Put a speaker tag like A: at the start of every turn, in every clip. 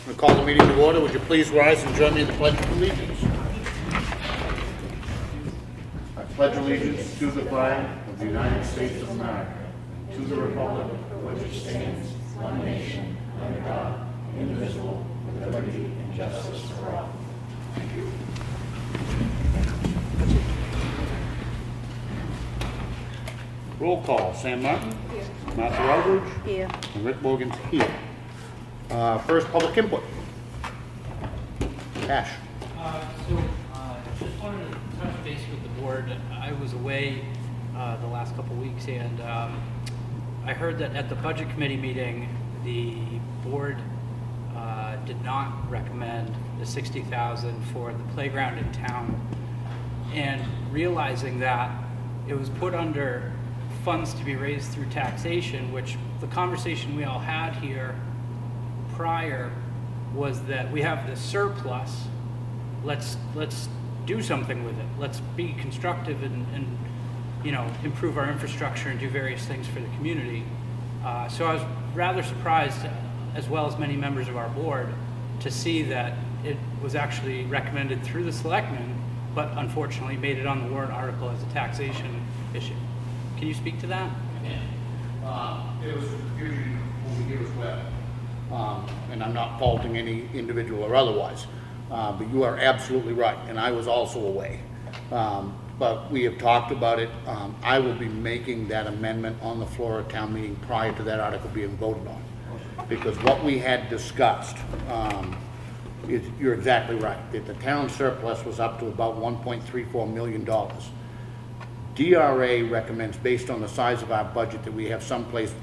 A: I'm going to call the meeting to order. Would you please rise and join me in the Pledge of Allegiance? I pledge allegiance to the flag of the United States of America, to the republic for which it stands, one nation, under God, indivisible, with liberty and justice for all. Thank you. Roll call. Sam Martin.
B: Here.
A: Martha Eldridge.
B: Here.
A: And Rick Morgan's here. First public input. Ash.
C: Just wanted to touch base with the board. I was away the last couple weeks, and I heard that at the budget committee meeting, the board did not recommend the $60,000 for the playground in town. And realizing that it was put under funds to be raised through taxation, which the conversation we all had here prior was that we have this surplus. Let's do something with it. Let's be constructive and improve our infrastructure and do various things for the community. So I was rather surprised, as well as many members of our board, to see that it was actually recommended through the selectmen, but unfortunately made it on the warrant article as a taxation issue. Can you speak to that?
A: There was confusion when we gave us web. And I'm not faulting any individual or otherwise, but you are absolutely right, and I was also away. But we have talked about it. I will be making that amendment on the floor of town meeting prior to that article being voted on. Because what we had discussed, you're exactly right, that the town surplus was up to about $1.34 million. DRA recommends, based on the size of our budget, that we have someplace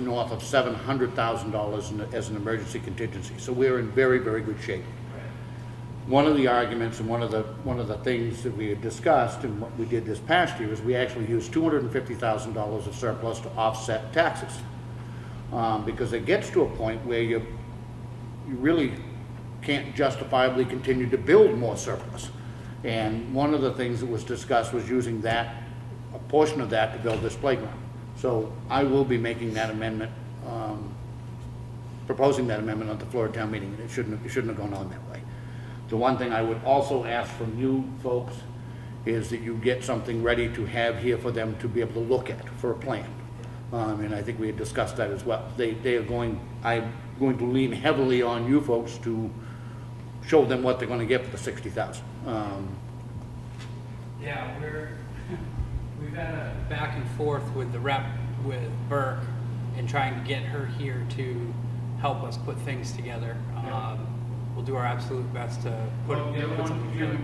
A: north of $700,000 as an emergency contingency. So we're in very, very good shape. One of the arguments and one of the things that we had discussed and what we did this past year is we actually used $250,000 of surplus to offset taxes. Because it gets to a point where you really can't justifiably continue to build more surplus. And one of the things that was discussed was using a portion of that to build this playground. So I will be making that amendment, proposing that amendment at the floor of town meeting, and it shouldn't have gone on that way. The one thing I would also ask from you folks is that you get something ready to have here for them to be able to look at for a plan. And I think we had discussed that as well. I'm going to lean heavily on you folks to show them what they're going to get for the $60,000.
C: Yeah, we've had a back and forth with the rep with Burke and trying to get her here to help us put things together. We'll do our absolute best to put something together.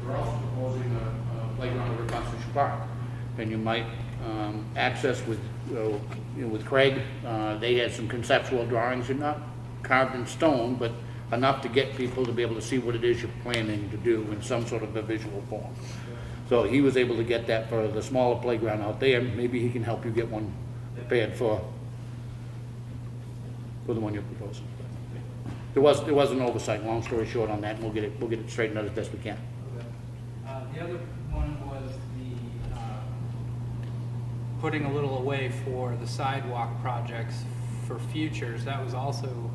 A: We're also proposing a playground over at Constitution Park, and you might access with Craig. They had some conceptual drawings, and not carved in stone, but enough to get people to be able to see what it is you're planning to do in some sort of a visual form. So he was able to get that for the smaller playground out there. Maybe he can help you get one prepared for the one you're proposing. There was an oversight. Long story short on that, and we'll get it straightened out as best we can.
C: Okay. The other one was the putting a little away for the sidewalk projects for futures. That was also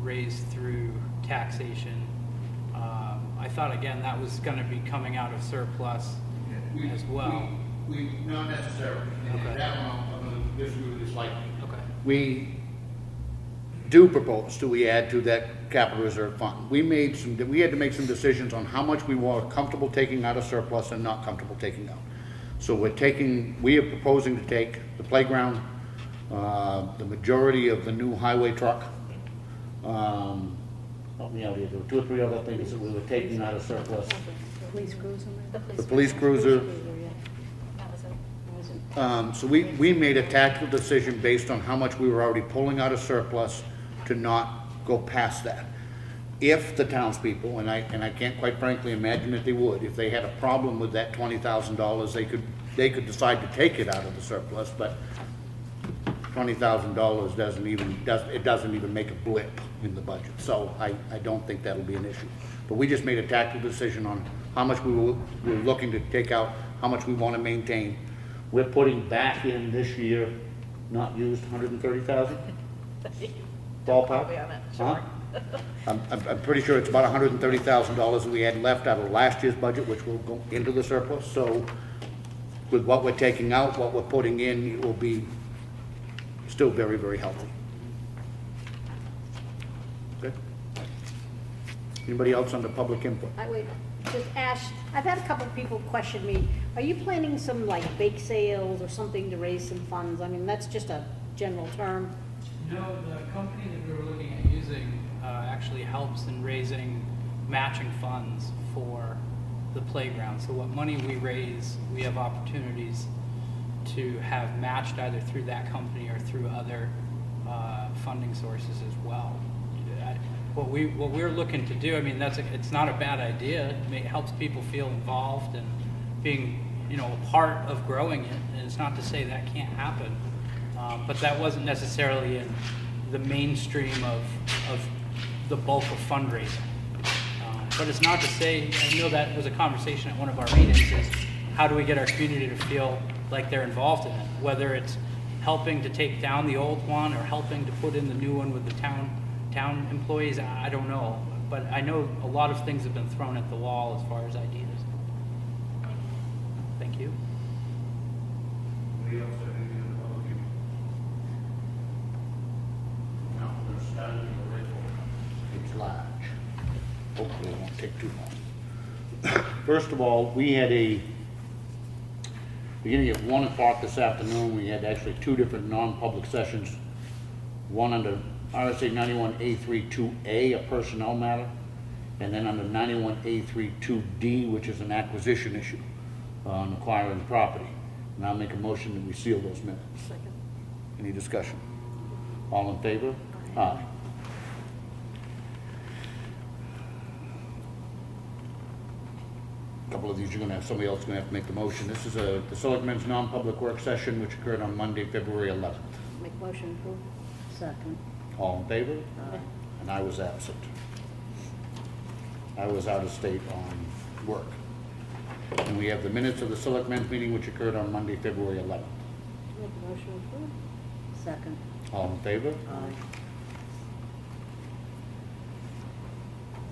C: raised through taxation. I thought, again, that was going to be coming out of surplus as well.
A: We not necessarily.
C: Okay.
A: That one I'm going to disagree with you slightly.
C: Okay.
A: We do propose we add to that capital reserve fund. We had to make some decisions on how much we were comfortable taking out of surplus and not comfortable taking out. So we are proposing to take the playground, the majority of the new highway truck. Help me out here. There were 2 or 3 other things that we were taking out of surplus.
B: Police cruiser.
A: The police cruiser. So we made a tactical decision based on how much we were already pulling out of surplus to not go past that. If the townspeople, and I can't quite frankly imagine that they would, if they had a problem with that $20,000, they could decide to take it out of the surplus, but $20,000 doesn't even make a blip in the budget. So I don't think that'll be an issue. But we just made a tactical decision on how much we were looking to take out, how much we want to maintain. We're putting back in this year, not used, 130,000. Ballpark?
B: Probably on it, sorry.
A: I'm pretty sure it's about $130,000 that we had left out of last year's budget, which will go into the surplus. So with what we're taking out, what we're putting in, it will be still very, very healthy. Okay? Anybody else under public input?
D: I would just ask, I've had a couple of people question me, are you planning some like bake sales or something to raise some funds? I mean, that's just a general term.
C: No, the company that we were looking at using actually helps in raising matching funds for the playground. So what money we raise, we have opportunities to have matched either through that company or through other funding sources as well. What we're looking to do, I mean, it's not a bad idea. It helps people feel involved and being, a part of growing it. And it's not to say that can't happen, but that wasn't necessarily in the mainstream of the bulk of fundraising. But it's not to say, I know that was a conversation at one of our meetings, is how do we get our community to feel like they're involved in it? Whether it's helping to take down the old one or helping to put in the new one with the town employees, I don't know. But I know a lot of things have been thrown at the wall as far as ideas. Thank you.
A: Anybody else have anything in the public input? No, we're starting to go right for it. It's large. Hopefully it won't take too long. First of all, we had beginning at 1 o'clock this afternoon, we had actually two different non-public sessions. One under RSA 91A32A, a personnel matter, and then under 91A32D, which is an acquisition issue on acquiring property. And I'll make a motion that we seal those minutes.
D: Second.
A: Any discussion? All in favor? Aye. A couple of these, somebody else is gonna have to make the motion. This is the Selectmen's non-public work session, which occurred on Monday, February 11th.
D: Make motion approved. Second.
A: All in favor?
D: Aye.
A: And I was absent. I was out of state on work. And we have the minutes of the Selectmen's meeting, which occurred on Monday, February 11th.
D: Make motion approved. Second.
A: All in favor?
D: Aye.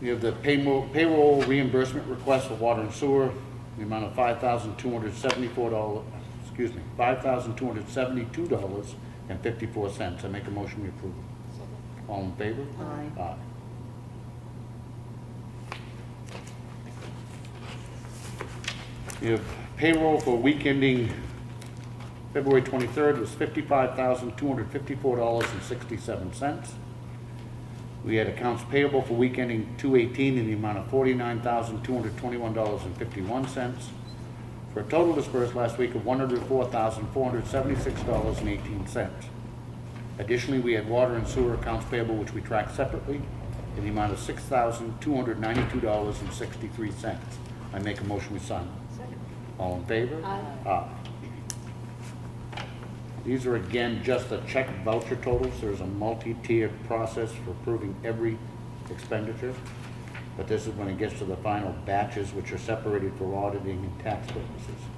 A: We have the payroll reimbursement request for water and sewer, the amount of $5,272, $5,272.54. I make a motion we approve it.
D: Second.
A: All in favor?
D: Aye.
A: Aye. We have payroll for week ending February 23rd was $55,254.67. We had accounts payable for week ending 2/18 in the amount of $49,221.51, for a total disbursed last week of $104,476.18. Additionally, we had water and sewer accounts payable, which we track separately, in the amount of $6,292.63. I make a motion we sign.
D: Second.
A: All in favor?
D: Aye.
A: Aye. These are again just the check voucher totals. There's a multi-tiered process for approving every expenditure. But this is when it gets to the final batches, which are separated for auditing and tax purposes.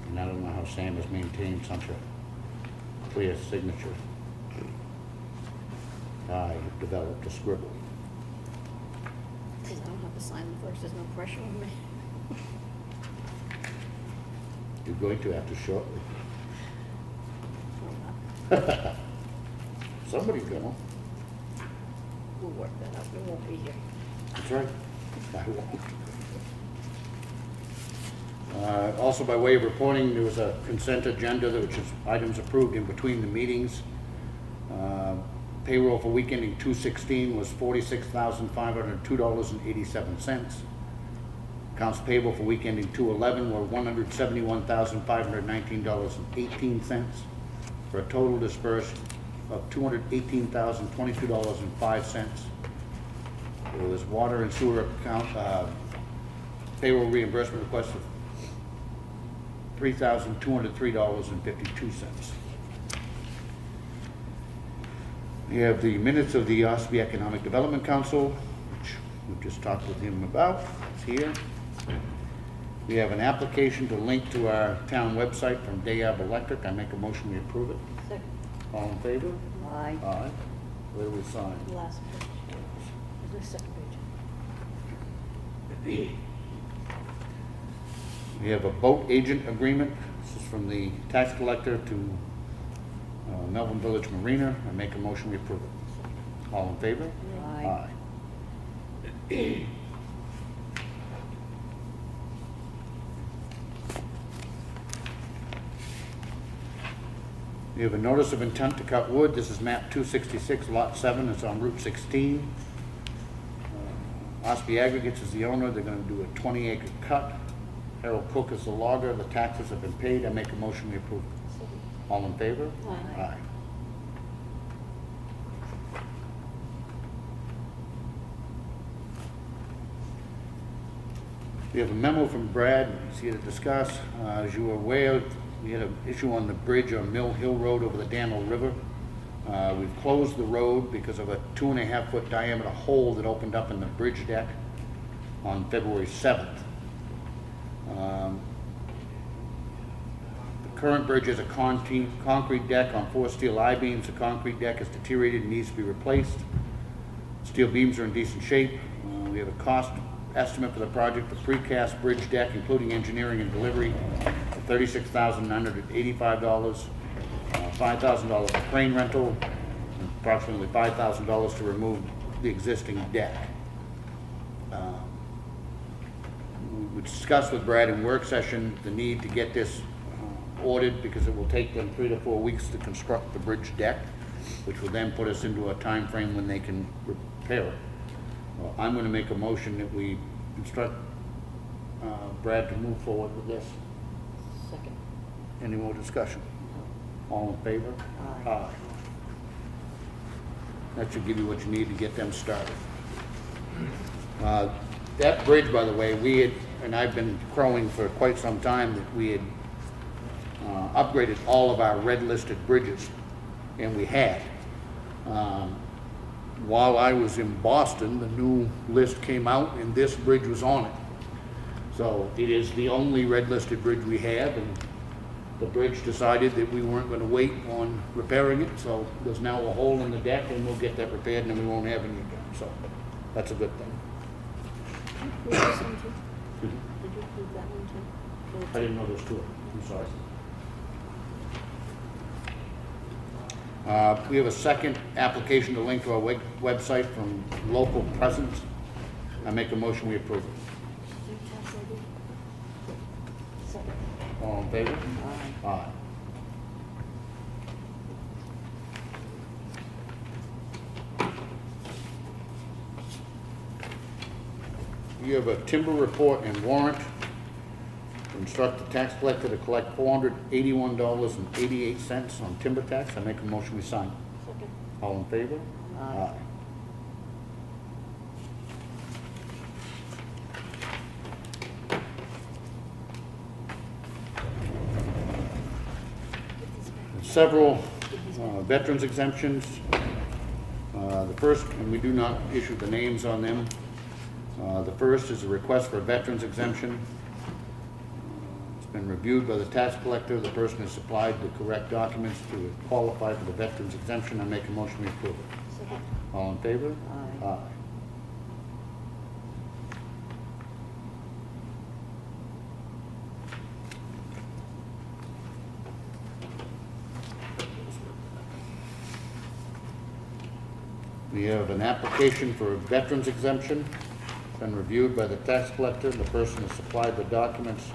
A: And I don't know how Sam has maintained such a clear signature. I have developed a scribble.
D: Because I don't have to sign them first, there's no pressure on me.
A: You're going to have to shortly. Somebody's gonna.
D: We'll work that out, we won't be here.
A: That's right. I won't. Also, by way of reporting, there was a consent agenda, which is items approved in between the meetings. Payroll for week ending 2/16 was $46,502.87. Accounts payable for week ending 2/11 were $171,519.18, for a total disbursed of $218,022.05. There was water and sewer account payroll reimbursement request of $3,203.52. We have the minutes of the Ossipee Economic Development Council, which we just talked with him about. It's here. We have an application to link to our town website from Dayab Electric. I make a motion we approve it.
D: Second.
A: All in favor?
D: Aye.
A: Aye. Where do we sign?
D: Last page. Is this second page?
A: We have a boat agent agreement. This is from the tax collector to Melbourne Village Marina. I make a motion we approve it. All in favor?
D: Aye.
A: Aye. We have a notice of intent to cut wood. This is map 266, lot 7. It's on Route 16. Ossipee Aggregates is the owner. They're going to do a 20-acre cut. Harold Cook is the logger. The taxes have been paid. I make a motion we approve. All in favor?
D: Aye.
A: Aye. We have a memo from Brad. He's here to discuss. As you are aware, we had an issue on the bridge on Mill Hill Road over the Danville River. We've closed the road because of a 2.5-foot diameter hole that opened up in the bridge deck on February 7th. The current bridge is a concrete deck on 4 steel I-beams. The concrete deck is deteriorated and needs to be replaced. Steel beams are in decent shape. We have a cost estimate for the project, the precast bridge deck, including engineering and delivery, $36,985, $5,000 for crane rental, and approximately $5,000 to remove the existing deck. We discussed with Brad in work session the need to get this ordered because it will take them 3 to 4 weeks to construct the bridge deck, which will then put us into a time frame when they can repair it. Well, I'm going to make a motion that we instruct Brad to move forward with this.
D: Second.
A: Any more discussion? All in favor?
D: Aye.
A: That should give you what you need to get them started. That bridge, by the way, we had, and I've been crowing for quite some time, that we had upgraded all of our red listed bridges, and we had. While I was in Boston, the new list came out and this bridge was on it. So it is the only red listed bridge we have, and the bridge decided that we weren't going to wait on repairing it, so there's now a hole in the deck and we'll get that repaired and then we won't have any again. So that's a good thing.
D: Did you approve this one too? Did you approve that one too?
A: I didn't know there was 2 of them. I'm sorry. We have a second application to link to our website from Local Presence. I make a motion we approve it.
D: Second.
A: All in favor?
D: Aye.
A: Aye. You have a timber report and warrant to instruct the tax collector to collect $481.88 on timber tax. I make a motion we sign.
D: Second.
A: All in favor?
D: Aye.
A: Several veterans exemptions. The first, and we do not issue the names on them. The first is a request for a veterans exemption. It's been reviewed by the tax collector. The person has supplied the correct documents to qualify for the veterans exemption. I make a motion we approve it.
D: Second.
A: All in favor?
D: Aye.
A: Aye. We have an application for a veterans exemption. It's been reviewed by the tax collector. The person has supplied the documents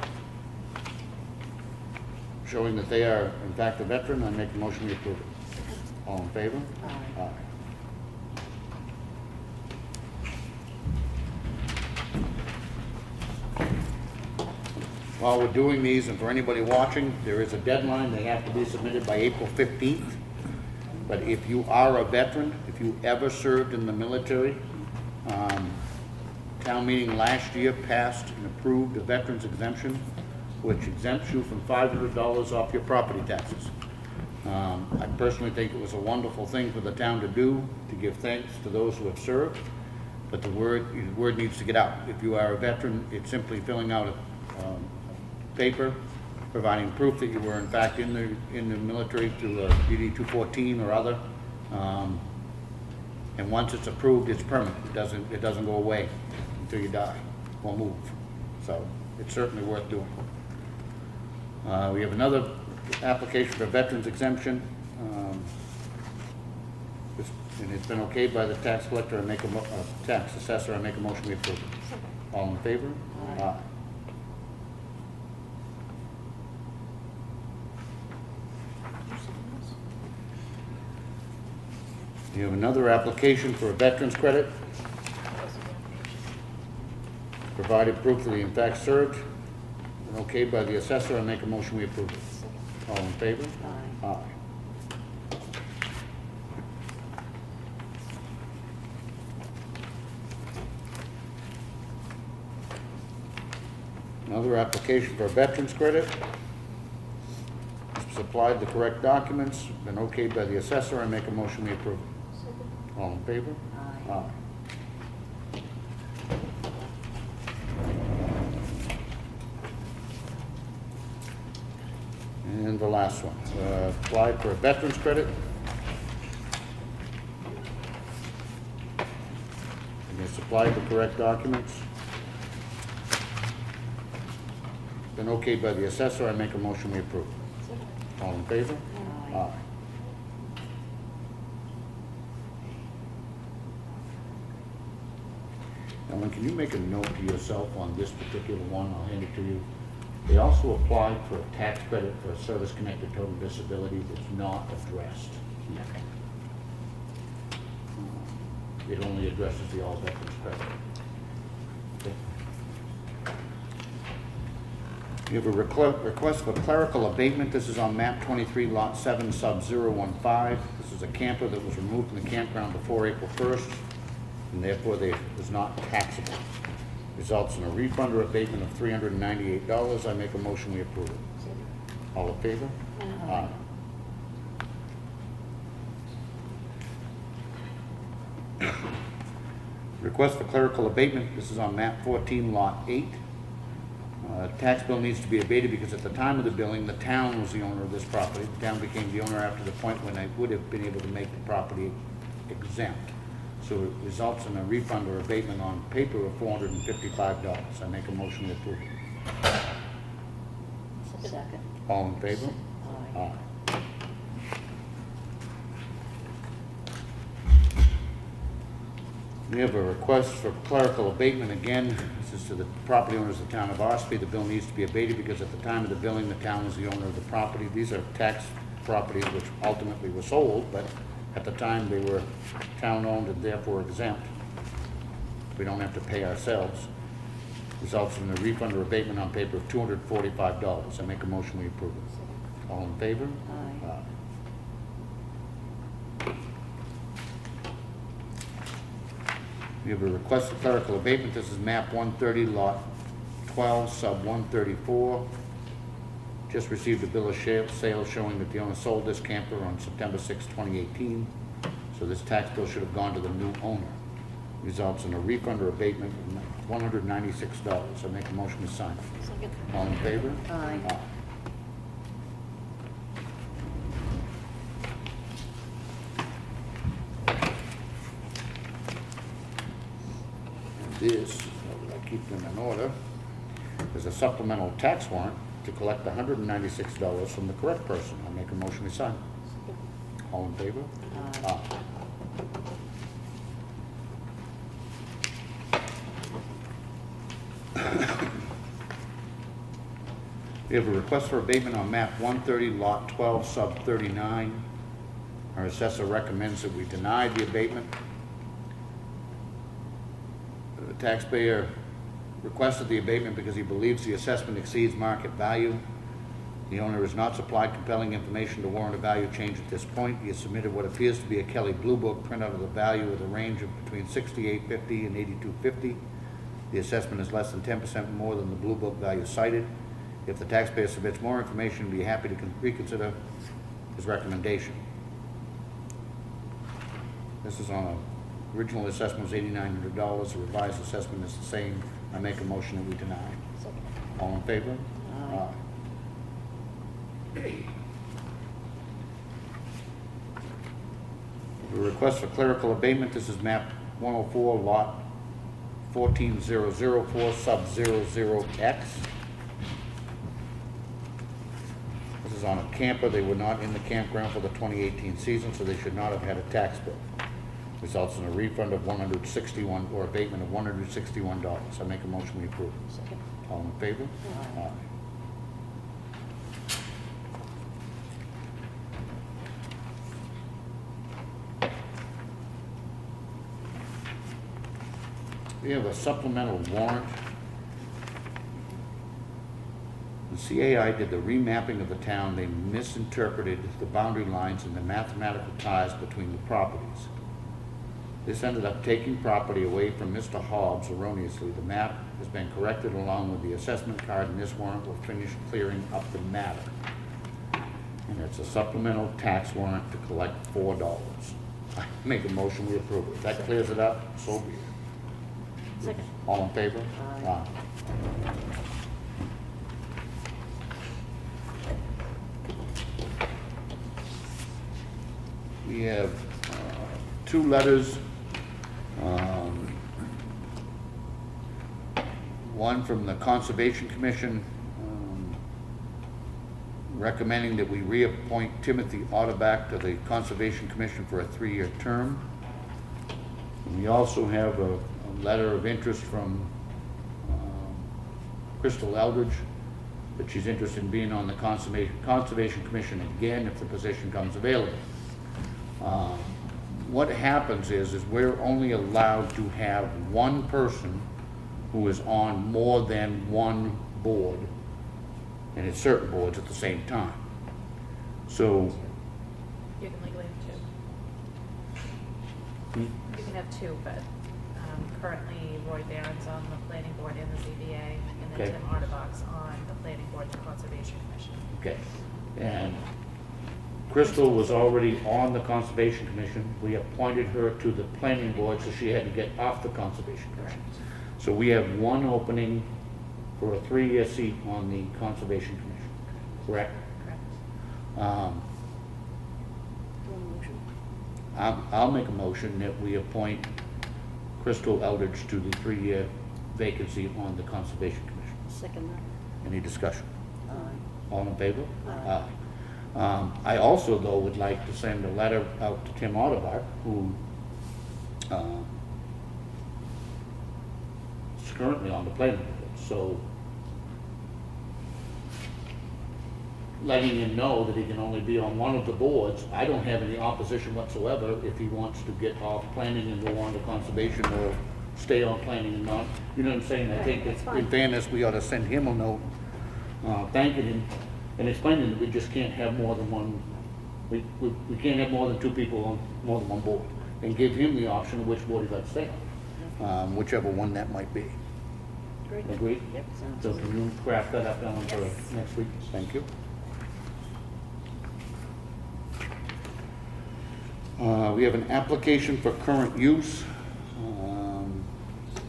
A: showing that they are in fact a veteran. I make a motion we approve it. All in favor?
D: Aye.
A: Aye. While we're doing these, and for anybody watching, there is a deadline. They have to be submitted by April 15th. But if you are a veteran, if you ever served in the military, town meeting last year passed and approved a veterans exemption, which exempts you from $500 off your property taxes. I personally think it was a wonderful thing for the town to do, to give thanks to those who have served, but the word needs to get out. If you are a veteran, it's simply filling out a paper, providing proof that you were in fact in the military through a DD 214 or other. And once it's approved, it's permanent. It doesn't go away until you die or move. So it's certainly worth doing. We have another application for veterans exemption. And it's been okayed by the tax collector and tax assessor. I make a motion we approve it. All in favor? Aye. You have another application for a veteran's credit. Provided proof that he in fact served. And okayed by the assessor. I make a motion we approve it. All in favor?
D: Aye.
A: Aye. Another application for a veteran's credit. Supplied the correct documents, been okayed by the assessor. I make a motion we approve. All in favor?
D: Aye.
A: Aye. And the last one, applied for a veteran's credit. And they supplied the correct documents. Been okayed by the assessor. I make a motion we approve. All in favor?
D: Aye.
A: Ellen, can you make a note to yourself on this particular one? I'll hand it to you. They also applied for a tax credit for a service-connected total disability that's not addressed. It only addresses the all veterans credit. Okay. You have a request for clerical abatement. This is on map 23, lot 7, sub 015. This is a camper that was removed from the campground before April 1st, and therefore was not taxable. Results in a refund or abatement of $398. I make a motion we approve it. All in favor? Aye. Request for clerical abatement. This is on map 14, lot 8. Tax bill needs to be abated because at the time of the billing, the town was the owner of this property. The town became the owner after the point when they would have been able to make the property exempt. So it results in a refund or abatement on paper of $455. I make a motion to approve it.
D: Second.
A: All in favor?
D: Aye.
A: Aye. We have a request for clerical abatement again. This is to the property owners of the town of Ossipee. The bill needs to be abated because at the time of the billing, the town was the owner of the property. These are tax properties which ultimately were sold, but at the time they were town-owned and therefore exempt. We don't have to pay ourselves. Results in a refund or abatement on paper of $245. I make a motion we approve it. All in favor?
D: Aye.
A: Aye. We have a request for clerical abatement. This is map 130, lot 12, sub 134. Just received a bill of sale showing that the owner sold this camper on September 6, 2018. So this tax bill should have gone to the new owner. Results in a refund or abatement of $196. I make a motion to sign.
D: Second.
A: All in favor?
D: Aye.
A: This, I keep them in order, is a supplemental tax warrant to collect $196 from the correct person. I make a motion to sign. All in favor?
D: Aye.
A: We have a request for abatement on map 130, lot 12, sub 39. Our assessor recommends that we deny the abatement. The taxpayer requested the abatement because he believes the assessment exceeds market value. The owner has not supplied compelling information to warrant a value change at this point. He has submitted what appears to be a Kelly Blue Book printout of the value with a range of between $6,850 and $8,250. The assessment is less than 10% more than the Blue Book value cited. If the taxpayer submits more information, we'd be happy to reconsider his recommendation. This is on a, original assessment was $8,900, the revised assessment is the same. I make a motion that we deny.
D: Second.
A: All in favor?
D: Aye.
A: The request for clerical abatement, this is map 104, lot 14004, sub 00X. This is on a camper. They were not in the campground for the 2018 season, so they should not have had a tax bill. Results in a refund of $161, or abatement of $161. I make a motion we approve.
D: Second.
A: All in favor? Aye. We have a supplemental warrant. The CAI did the remapping of the town. They misinterpreted the boundary lines and the mathematical ties between the properties. This ended up taking property away from Mr. Hobbs erroneously. The map has been corrected along with the assessment card, and this warrant will finish clearing up the matter. And it's a supplemental tax warrant to collect $4. I make a motion we approve it. If that clears it up, so be it.
D: Second.
A: All in favor?
D: Aye.
A: We have two letters. One from the Conservation Commission recommending that we reappoint Timothy Otterback to the Conservation Commission for a 3-year term. And we also have a letter of interest from Crystal Eldridge that she's interested in being on the Conservation Commission again if the position comes available. What happens is we're only allowed to have one person who is on more than one board, and it's certain boards at the same time. So
B: You can legally have two. You can have two, but currently Roy Barron's on the planning board and the ZBA, and then
A: Okay.
B: Tim Otterbock's on the planning board and the Conservation Commission.
A: okay, and Crystal was already on the Conservation Commission. We appointed her to the planning board, so she had to get off the Conservation Commission. So we have one opening for a 3-year seat on the Conservation Commission, correct?
B: Correct.
A: I'll make a motion that we appoint Crystal Eldridge to the 3-year vacancy on the Conservation Commission.
D: Second that.
A: Any discussion?
D: Aye.
A: All in favor?
D: Aye.
A: I also, though, would like to send a letter out to Tim Otterback, who is currently on the planning board, so letting him know that he can only be on one of the boards. I don't have any opposition whatsoever if he wants to get off planning and go on to conservation, or stay on planning and not, you know what I'm saying? I think
D: That's
A: that
D: fine.
A: in fairness, we ought to send him a note thanking him and explaining that we just can't have more than one, we can't have more than two people on more than one board, and give him the option of which board he'd like to stay on, whichever one that might be.
D: Great.
A: Agreed?
D: Yep, sounds
A: So
D: good.
A: can you craft that up, Ellen, for
B: Yes.
A: next week? Thank you. We have an application for current use.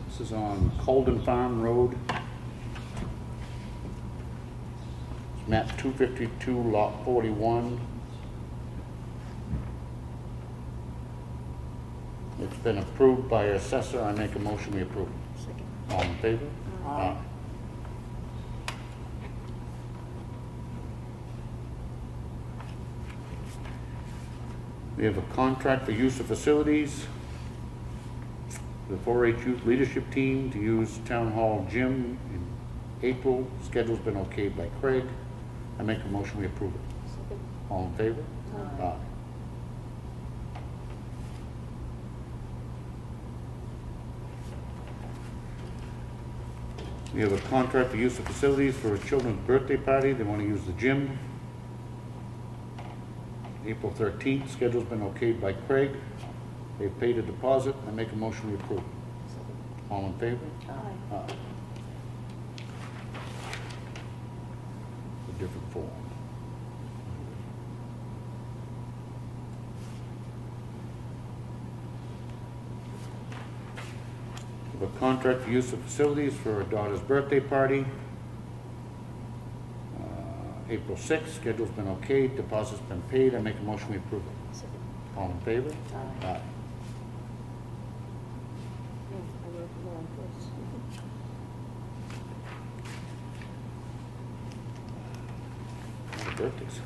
A: This is on Colden Farm Road. Map 252, lot 41. It's been approved by assessor. I make a motion we approve.
D: Second.
A: All in favor?
D: Aye.
A: We have a contract for use of facilities. The 4-H Youth Leadership Team to use Town Hall Gym in April. Schedule's been okayed by Craig. I make a motion we approve it.
D: Second.
A: All in favor?
D: Aye.
A: We have a contract for use of facilities for a children's birthday party. They want to use the gym. April 13th, schedule's been okayed by Craig. They've paid a deposit. I make a motion we approve.
D: Second.
A: All in favor?
D: Aye.
A: Aye. A different form. We have a contract for use of facilities for her daughter's birthday party. April 6th, schedule's been okay, deposit's been paid. I make a motion we approve it.
D: Second.
A: All in favor?
D: Aye.
A: Aye.
D: No, I wrote the wrong first.
A: Birthdays.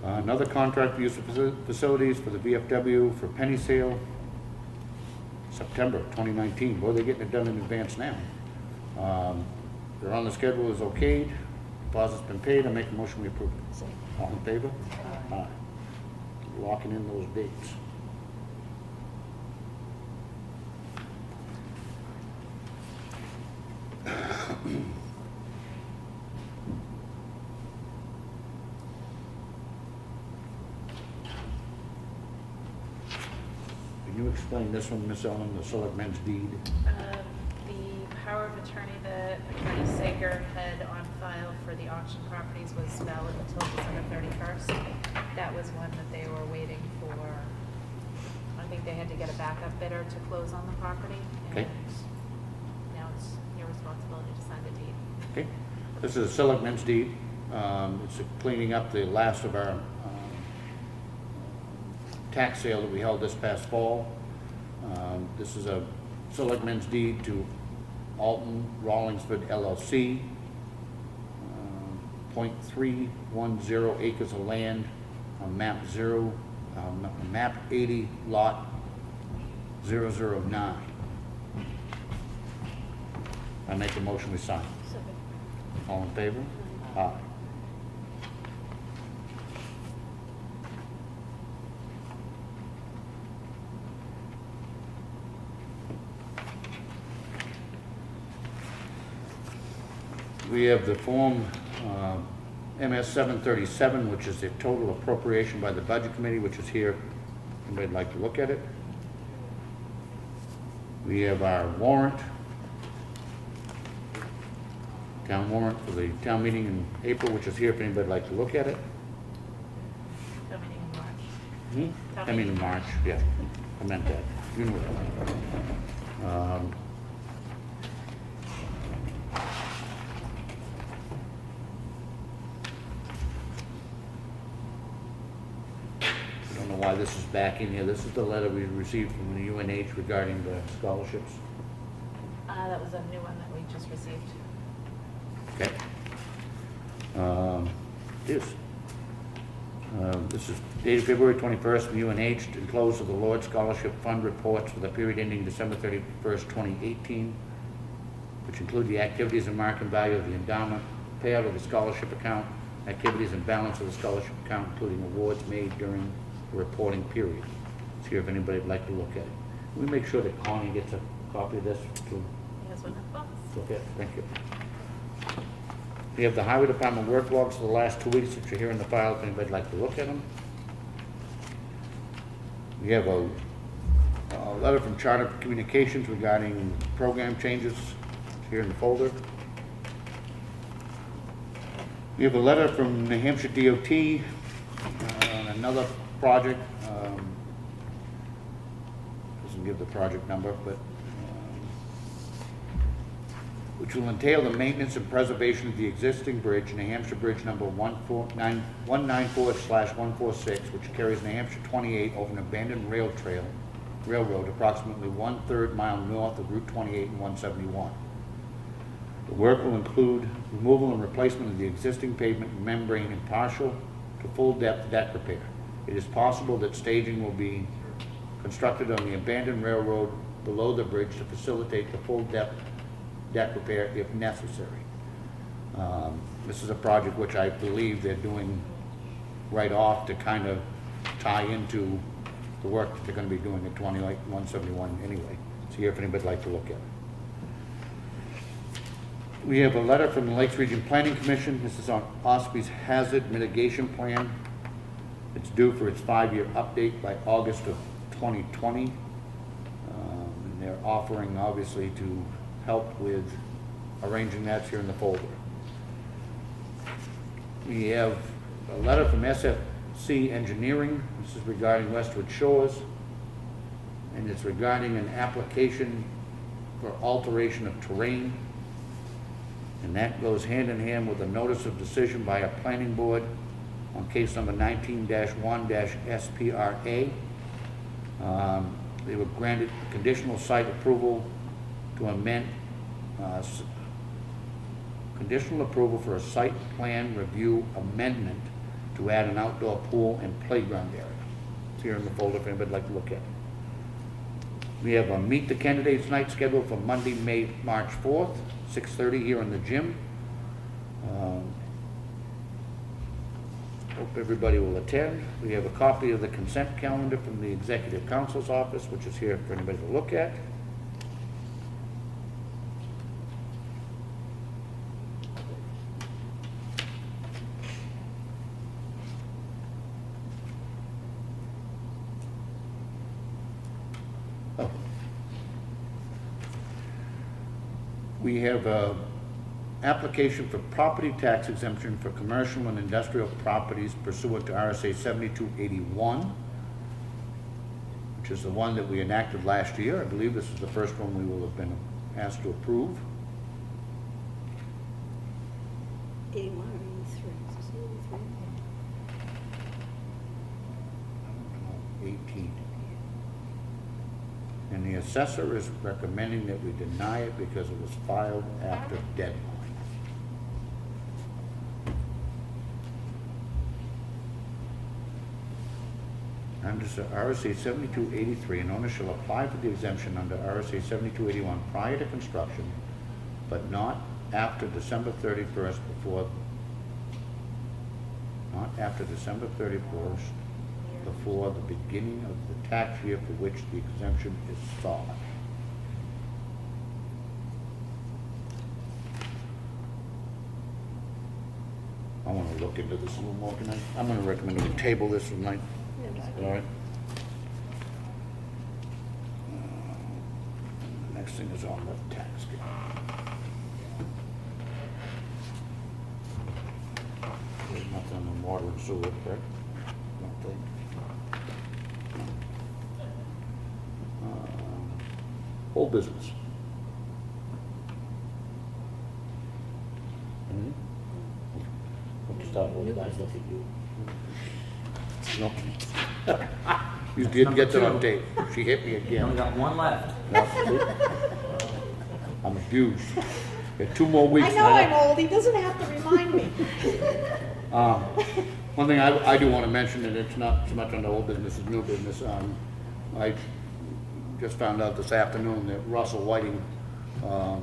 A: Another contract for use of facilities for the VFW for penny sale, September 2019. Boy, they're getting it done in advance now. They're on the schedule, is okayed, deposit's been paid. I make a motion we approve it.
D: Second.
A: All in favor? Aye. Locking in those dates. Can you explain this one, Miss Ellen, the selectmen's deed?
B: The power of attorney that Attorney Sager had on file for the auction properties was valid until December 31st. That was one that they were waiting for. I think they had to get a backup bidder to close on the property.
A: Okay.
B: And now it's your responsibility to sign the deed.
A: Okay, this is a selectmen's deed. It's cleaning up the last of our tax sale that we held this past fall. This is a selectmen's deed to Alton Rollingsford LLC. 0.310 acres of land on map 80, lot 009. I make a motion we sign.
D: Second.
A: All in favor? Aye. We have the form MS 737, which is the total appropriation by the Budget Committee, which is here. Anybody'd like to look at it? We have our warrant, town warrant for the town meeting in April, which is here if anybody'd like to look at it.
B: Town meeting in March.
A: I mean in March, yeah, I meant that. You know what I meant. I don't know why this is back in here. This is the letter we received from the UNH regarding the scholarships.
B: That was a new one that we just received.
A: Okay. This is dated February 21st from UNH, enclosed of the Lord Scholarship Fund reports for the period ending December 31st, 2018, which include the activities and market value of the endowment, payout of the scholarship account, activities and balance of the scholarship account, including awards made during the reporting period. It's here if anybody'd like to look at it. We make sure that Connie gets a copy of this to
B: He has one in the box.
A: look at. Thank you. We have the Highway Department work logs for the last 2 weeks, which are here in the file if anybody'd like to look at them. We have a letter from Charter Communications regarding program changes here in the folder. We have a letter from New Hampshire DOT on another project. Doesn't give the project number, but which will entail the maintenance and preservation of the existing bridge, New Hampshire Bridge number 194/146, which carries New Hampshire 28 over an abandoned railroad approximately 1/3 mile north of Route 28 and 171. The work will include removal and replacement of the existing pavement membrane and partial to full depth deck repair. It is possible that staging will be constructed on the abandoned railroad below the bridge to facilitate the full depth deck repair if necessary. This is a project which I believe they're doing right off to kind of tie into the work that they're going to be doing at 171 anyway. So here if anybody'd like to look at it. We have a letter from the Lakes Region Planning Commission. This is on Osspi's hazard mitigation plan. It's due for its 5-year update by August of 2020. And they're offering, obviously, to help with arranging that here in the folder. We have a letter from SFC Engineering. This is regarding Westwood Shores. And it's regarding an application for alteration of terrain. And that goes hand in hand with a notice of decision by a planning board on case number 19-1-SPRA. They were granted conditional site approval to amend, conditional approval for a site plan review amendment to add an outdoor pool and playground area. It's here in the folder if anybody'd like to look at it. We have a Meet the Candidates Night scheduled for Monday, March 4th, 6:30 here in the gym. Hope everybody will attend. We have a copy of the consent calendar from the Executive Council's office, which is here for anybody to look at. Oh. We have a application for property tax exemption for commercial and industrial properties pursuant to RSA 7281, which is the one that we enacted last year. I believe this is the first one we will have been asked to approve.
D: 81 or 83? Is this 83?
A: 18. And the assessor is recommending that we deny it because it was filed after deadline. Under RSA 7283, an owner shall apply for the exemption under RSA 7281 prior to construction, but not after December 31st before the beginning of the tax year for which the exemption is sought. I want to look into this a little more tonight. I'm going to recommend we table this tonight. All right. Next thing is on the tax. There's nothing on the water and sewer, correct? Don't think. Whole business. Let's start with that. Look at you. No. You did get that on tape. She hit me again.
E: Only got one left.
A: I'm abused. Got 2 more weeks.
D: I know I'm old, he doesn't have to remind me.
A: One thing I do want to mention, and it's not so much on the old business as new business, I just found out this afternoon that Russell Whiting, a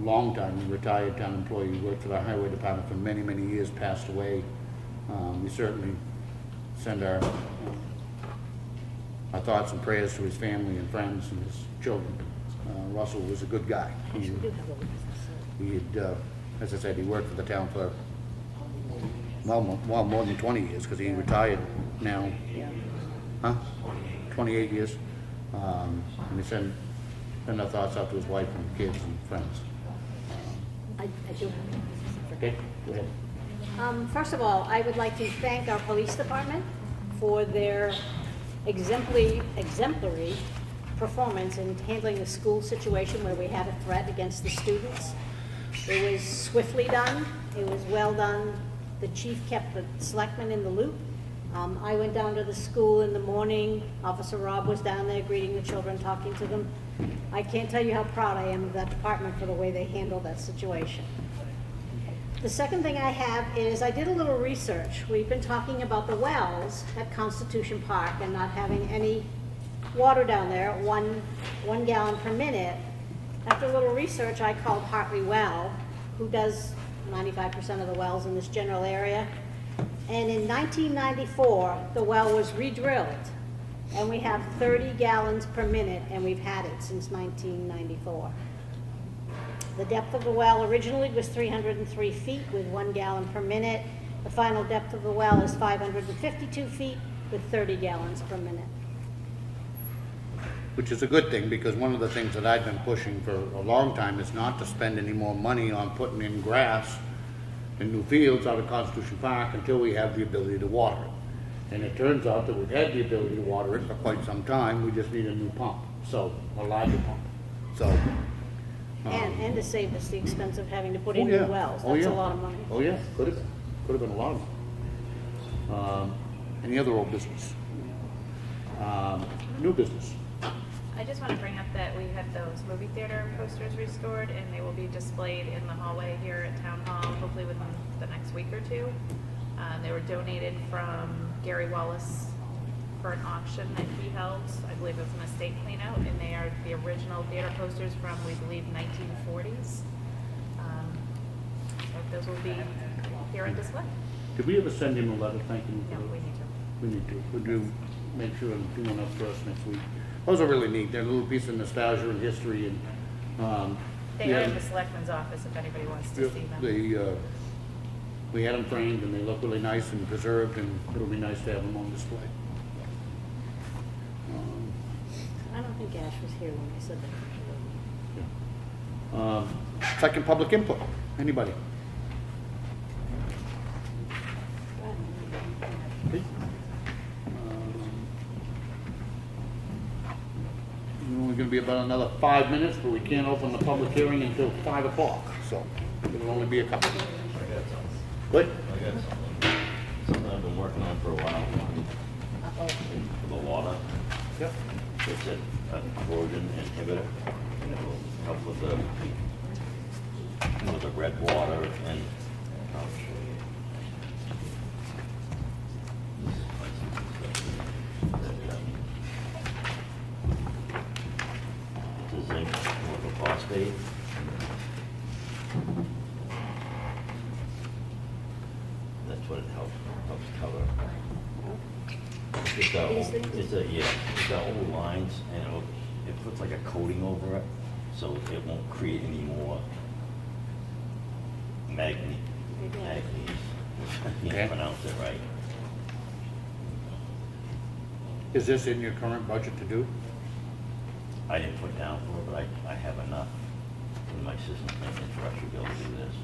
A: long time retired town employee, worked for the highway department for many, many years, passed away. We certainly send our thoughts and prayers to his family and friends and his children. Russell was a good guy. He had, as I said, he worked for the town for well more than 20 years because he retired now. 28 years. And we send our thoughts out to his wife and kids and friends.
D: I do have one.
A: Okay, go ahead.
D: First of all, I would like to thank our police department for their exemplary performance in handling the school situation where we had a threat against the students. It was swiftly done. It was well done. The chief kept the selectmen in the loop. I went down to the school in the morning. Officer Rob was down there greeting the children, talking to them. I can't tell you how proud I am of that department for the way they handled that situation. The second thing I have is I did a little research. We've been talking about the wells at Constitution Park and not having any water down there, one gallon per minute. After a little research, I called Hartley Well, who does 95% of the wells in this general area. And in 1994, the well was re-drilled, and we have 30 gallons per minute, and we've had it since 1994. The depth of the well originally was 303 feet with 1 gallon per minute. The final depth of the well is 552 feet with 30 gallons per minute.
A: Which is a good thing, because one of the things that I've been pushing for a long time is not to spend any more money on putting in grass and new fields out of Constitution Park until we have the ability to water it. And it turns out that we've had the ability to water it for quite some time. We just need a new pump, so a larger pump. So
D: have saved us the expense of having to put
A: Oh,
D: in
A: yeah.
D: new wells.
A: Oh,
D: That's a
A: yeah.
D: lot of money.
A: Oh, yeah, could have been a lot of money. Any other old business? New business?
B: I just want to bring up that we had those movie theater posters restored, and they will be displayed in the hallway here at Town Hall, hopefully within the next week or two. They were donated from Gary Wallace for an auction that he held. I believe it was an estate cleanout, and they are the original theater posters from, we believe, 1940s. So those will be here on display.
A: Did we ever send him a letter thanking him?
B: No,
A: for
B: we
A: those?
B: need to.
A: We need to. Would you make sure and do one up for us next week? Those are really neat. They're a little piece of nostalgia and history, and
B: They are in the selectman's office if anybody wants to see them.
A: we had them framed, and they look really nice and preserved, and it'll be nice to have them on display.
D: I don't think Ash was here when I said that.
A: Second public input. Anybody? Okay. We're only going to be about another 5 minutes, but we can't open the public hearing until 5 o'clock, so it'll only be a couple.
E: I got something.
A: Good?
E: I got something I've been working on for a while. For the water.
A: Yep.
E: It's a corrosion inhibitor, and it will help with the red water and, it's a zinc orthophosphate. That's what it helps cover. It's got old lines, and it puts like a coating over it, so it won't create any more manganese. I
A: Okay.
E: can't pronounce it right.
A: Is this in your current budget to do?
E: I didn't put down for it, but I have enough in my system thinking for us to be able to do this.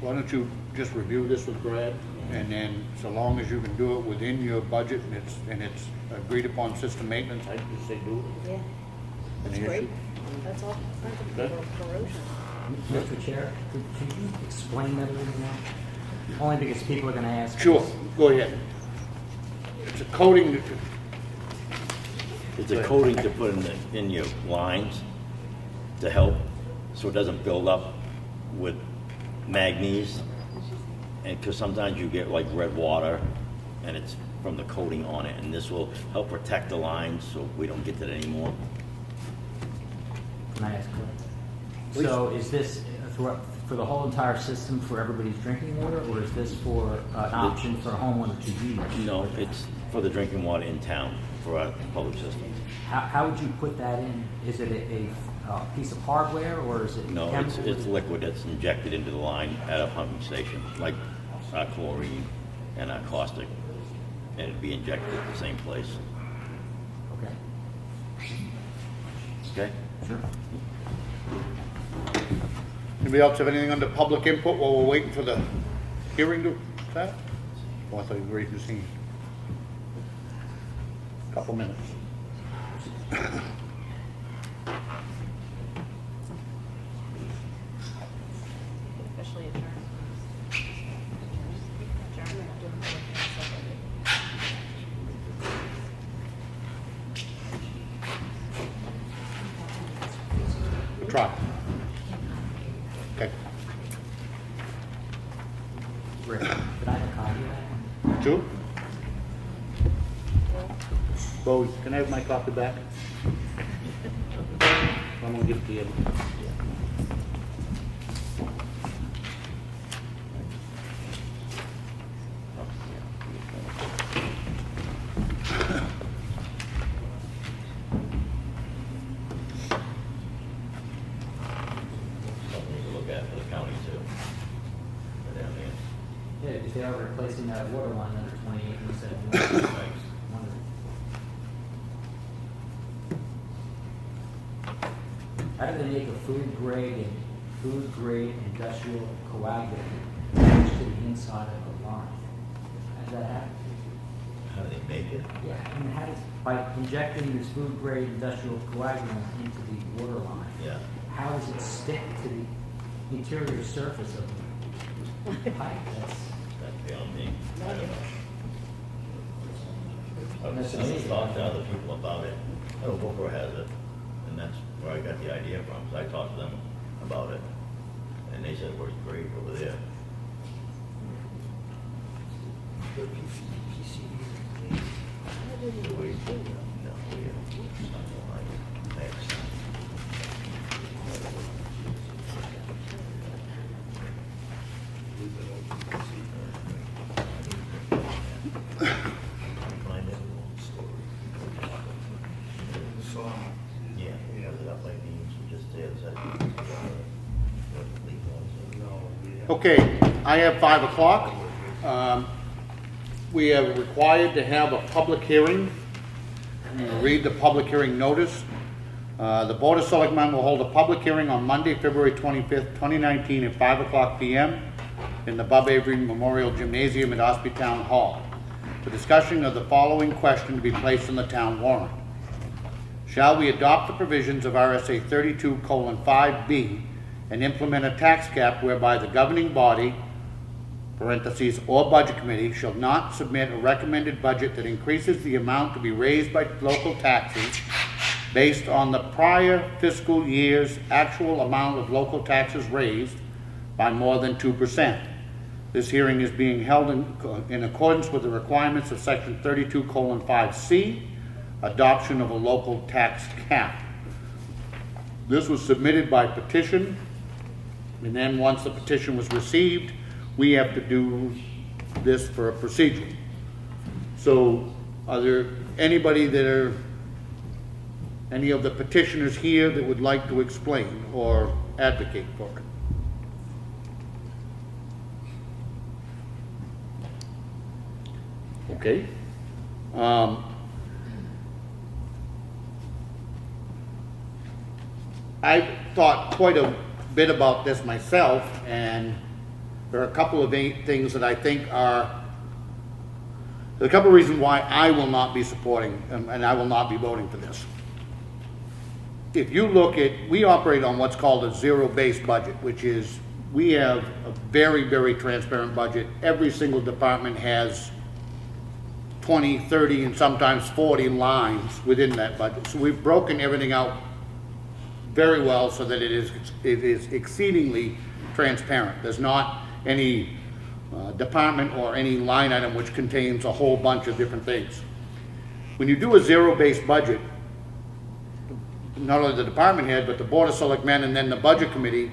A: Why don't you just review this with Brad, and then, so long as you can do it within your budget and it's agreed upon system maintenance, I'd just say do it.
D: Yeah, that's
A: Any
D: great.
A: issue?
D: That's all kinds of
A: Okay.
D: corrosion.
F: Mr. Chair, could you explain that a little more? Only because people are gonna ask.
A: Sure, go ahead. It's a coating,
E: It's a coating to put in your lines to help, so it doesn't build up with manganese. And because sometimes you get like red water, and it's from the coating on it, and this will help protect the lines so we don't get that anymore.
F: Can I ask? So is this for the whole entire system for everybody's drinking water, or is this for an option for a homeowner to use?
E: No, it's for the drinking water in town for our public system.
F: How would you put that in? Is it a piece of hardware, or is it
E: No,
F: chemical?
E: it's liquid that's injected into the line at a pumping station, like chlorine and caustic, and it'd be injected at the same place.
F: Okay.
E: Okay?
F: Sure.
A: anybody else have anything under public input while we're waiting for the hearing to start? Oh, I thought you were raising his hand. Couple minutes.
B: Officially adjourned.
A: Try. Okay.
F: Rick, could I have a copy of that?
A: Two? Bo, can I have my copy back? I'm gonna give it to you.
E: Something to look at for the county too. Right down there.
F: Yeah, if they are replacing that water line under 28 instead of 1. How do they make a food grade industrial coagulant attached to the inside of a line? How does that happen?
E: How do they make it?
F: Yeah, and how does, by injecting this food grade industrial coagulant into the water line,
E: Yeah.
F: how does it stick to the interior surface of the pipe?
E: That's beyond me. I don't know.
F: That's
E: I've
F: amazing.
E: talked to other people about it. Oh, Booker has it, and that's where I got the idea from, because I talked to them about it, and they said it works great over there. Yeah, was it up like these, just there, is that?
A: Okay, I have 5 o'clock. We are required to have a public hearing. I'm going to read the public hearing notice. The Board of Selectmen will hold a public hearing on Monday, February 25th, 2019 at 5 o'clock p.m. in the Bub Avery Memorial Gymnasium at Ossipee Town Hall. The discussion of the following question to be placed on the town warrant. Shall we adopt the provisions of RSA 32:5B and implement a tax cap whereby the governing body, parentheses, or budget committee shall not submit a recommended budget that increases the amount to be raised by local taxes based on the prior fiscal year's actual amount of local taxes raised by more than 2%. This hearing is being held in accordance with the requirements of section 32:5C, adoption of a local tax cap. This was submitted by petition, and then once the petition was received, we have to do this for a procedure. So are there anybody that are, any of the petitioners here that would like to explain or advocate for it? Okay. I've thought quite a bit about this myself, and there are a couple of things that I think are, there's a couple of reasons why I will not be supporting and I will not be voting for this. If you look at, we operate on what's called a zero-based budget, which is, we have a very, very transparent budget. Every single department has 20, 30, and sometimes 40 lines within that budget. So we've broken everything out very well so that it is exceedingly transparent. There's not any department or any line item which contains a whole bunch of different things. When you do a zero-based budget, not only the department head, but the Board of Selectmen and then the Budget Committee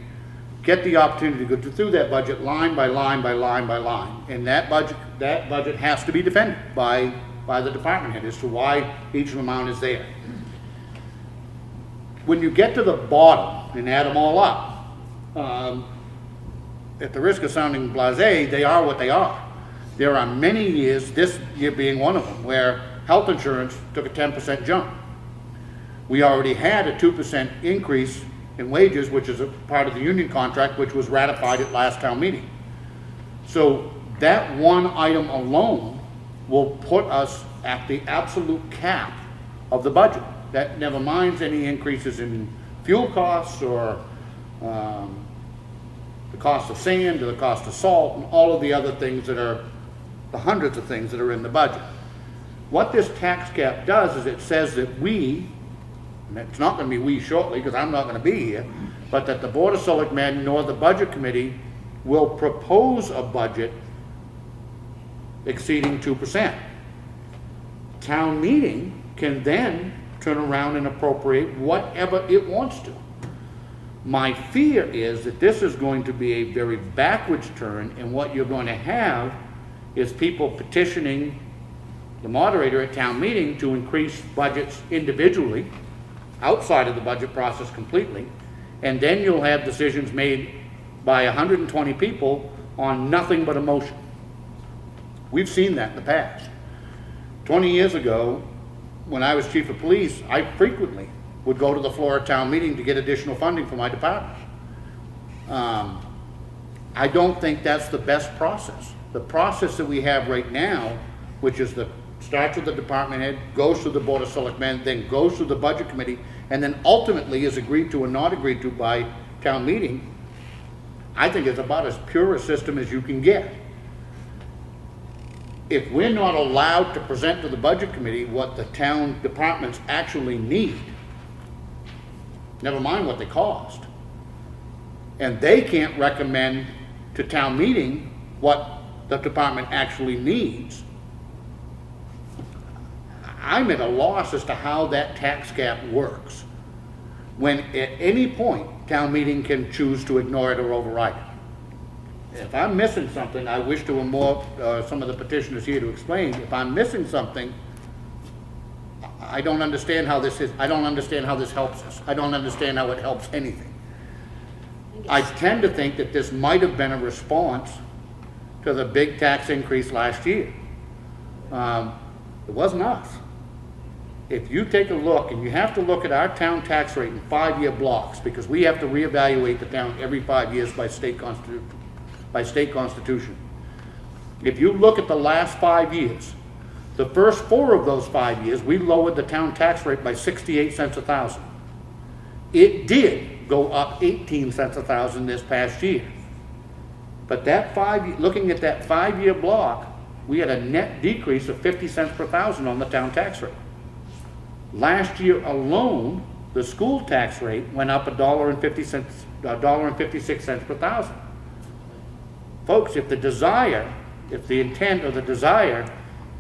A: get the opportunity to go through that budget line by line by line by line. And that budget has to be defended by the department head as to why each amount is there. When you get to the bottom and add them all up, at the risk of sounding blasé, they are what they are. There are many years, this year being one of them, where health insurance took a 10% jump. We already had a 2% increase in wages, which is a part of the union contract, which was ratified at last town meeting. So that one item alone will put us at the absolute cap of the budget. That never minds any increases in fuel costs or the cost of sand or the cost of salt and all of the other things that are, the hundreds of things that are in the budget. What this tax cap does is it says that we, and it's not going to be we shortly because I'm not going to be here, but that the Board of Selectmen nor the Budget Committee will propose a budget exceeding 2%. Town meeting can then turn around and appropriate whatever it wants to. My fear is that this is going to be a very backwards turn, and what you're going to have is people petitioning the moderator at town meeting to increase budgets individually, outside of the budget process completely, and then you'll have decisions made by 120 people on nothing but emotion. We've seen that in the past. 20 years ago, when I was chief of police, I frequently would go to the floor of town meeting to get additional funding for my department. I don't think that's the best process. The process that we have right now, which is the starts with the department head, goes through the Board of Selectmen, then goes through the Budget Committee, and then ultimately is agreed to or not agreed to by town meeting, I think it's about as pure a system as you can get. If we're not allowed to present to the Budget Committee what the town departments actually need, never mind what they cost, and they can't recommend to town meeting what the department actually needs, I'm at a loss as to how that tax cap works, when at any point, town meeting can choose to ignore it or override it. If I'm missing something, I wish there were more, some of the petitioners here to explain. If I'm missing something, I don't understand how this is, I don't understand how this helps us. I don't understand how it helps anything. I tend to think that this might have been a response to the big tax increase last year. It wasn't us. If you take a look, and you have to look at our town tax rate in 5-year blocks, because we have to reevaluate the town every 5 years by state constitution. If you look at the last 5 years, the first 4 of those 5 years, we lowered the town tax rate by 68 cents a thousand. It did go up 18 cents a thousand this past year. But that looking at that 5-year block, we had a net decrease of 50 cents per thousand on the town tax rate. Last year alone, the school tax rate went up $1.56 per thousand. Folks, if the intent or the desire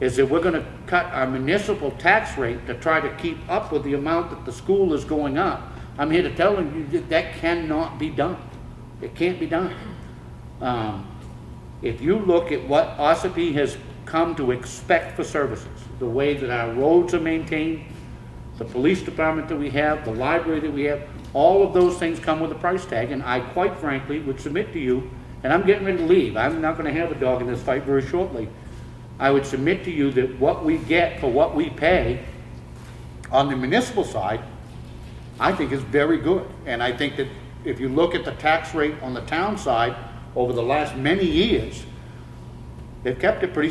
A: is that we're going to cut our municipal tax rate to try to keep up with the amount that the school is going up, I'm here to tell you that that cannot be done. It can't be done. If you look at what Ossipee has come to expect for services, the way that our roads are maintained, the police department that we have, the library that we have, all of those things come with a price tag, and I quite frankly would submit to you, and I'm getting ready to leave, I'm not going to have a dog in this fight very shortly, I would submit to you that what we get for what we pay on the municipal side, I think is very good. And I think that if you look at the tax rate on the town side over the last many years, they've kept it pretty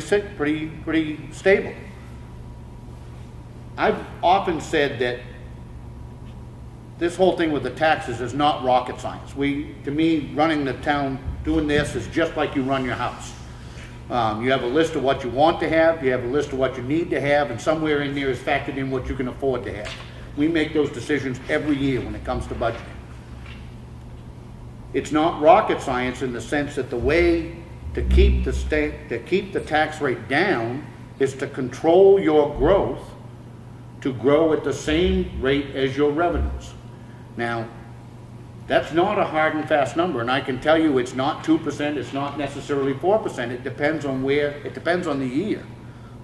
A: stable. I've often said that this whole thing with the taxes is not rocket science. To me, running the town, doing this is just like you run your house. You have a list of what you want to have, you have a list of what you need to have, and somewhere in there is factored in what you can afford to have. We make those decisions every year when it comes to budgeting. It's not rocket science in the sense that the way to keep the tax rate down is to control your growth to grow at the same rate as your revenues. Now, that's not a hard and fast number, and I can tell you it's not 2%, it's not necessarily 4%, it depends on the year.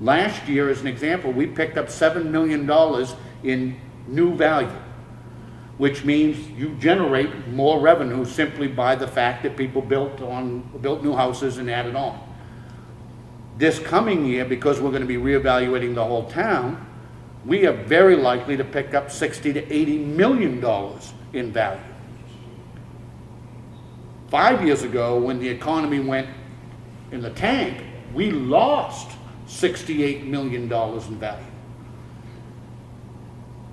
A: Last year, as an example, we picked up $7 million in new value, which means you generate more revenue simply by the fact that people built new houses and added on. This coming year, because we're going to be reevaluating the whole town, we are very likely to pick up $60 to $80 million in value. 5 years ago, when the economy went in the tank, we lost $68 million in value.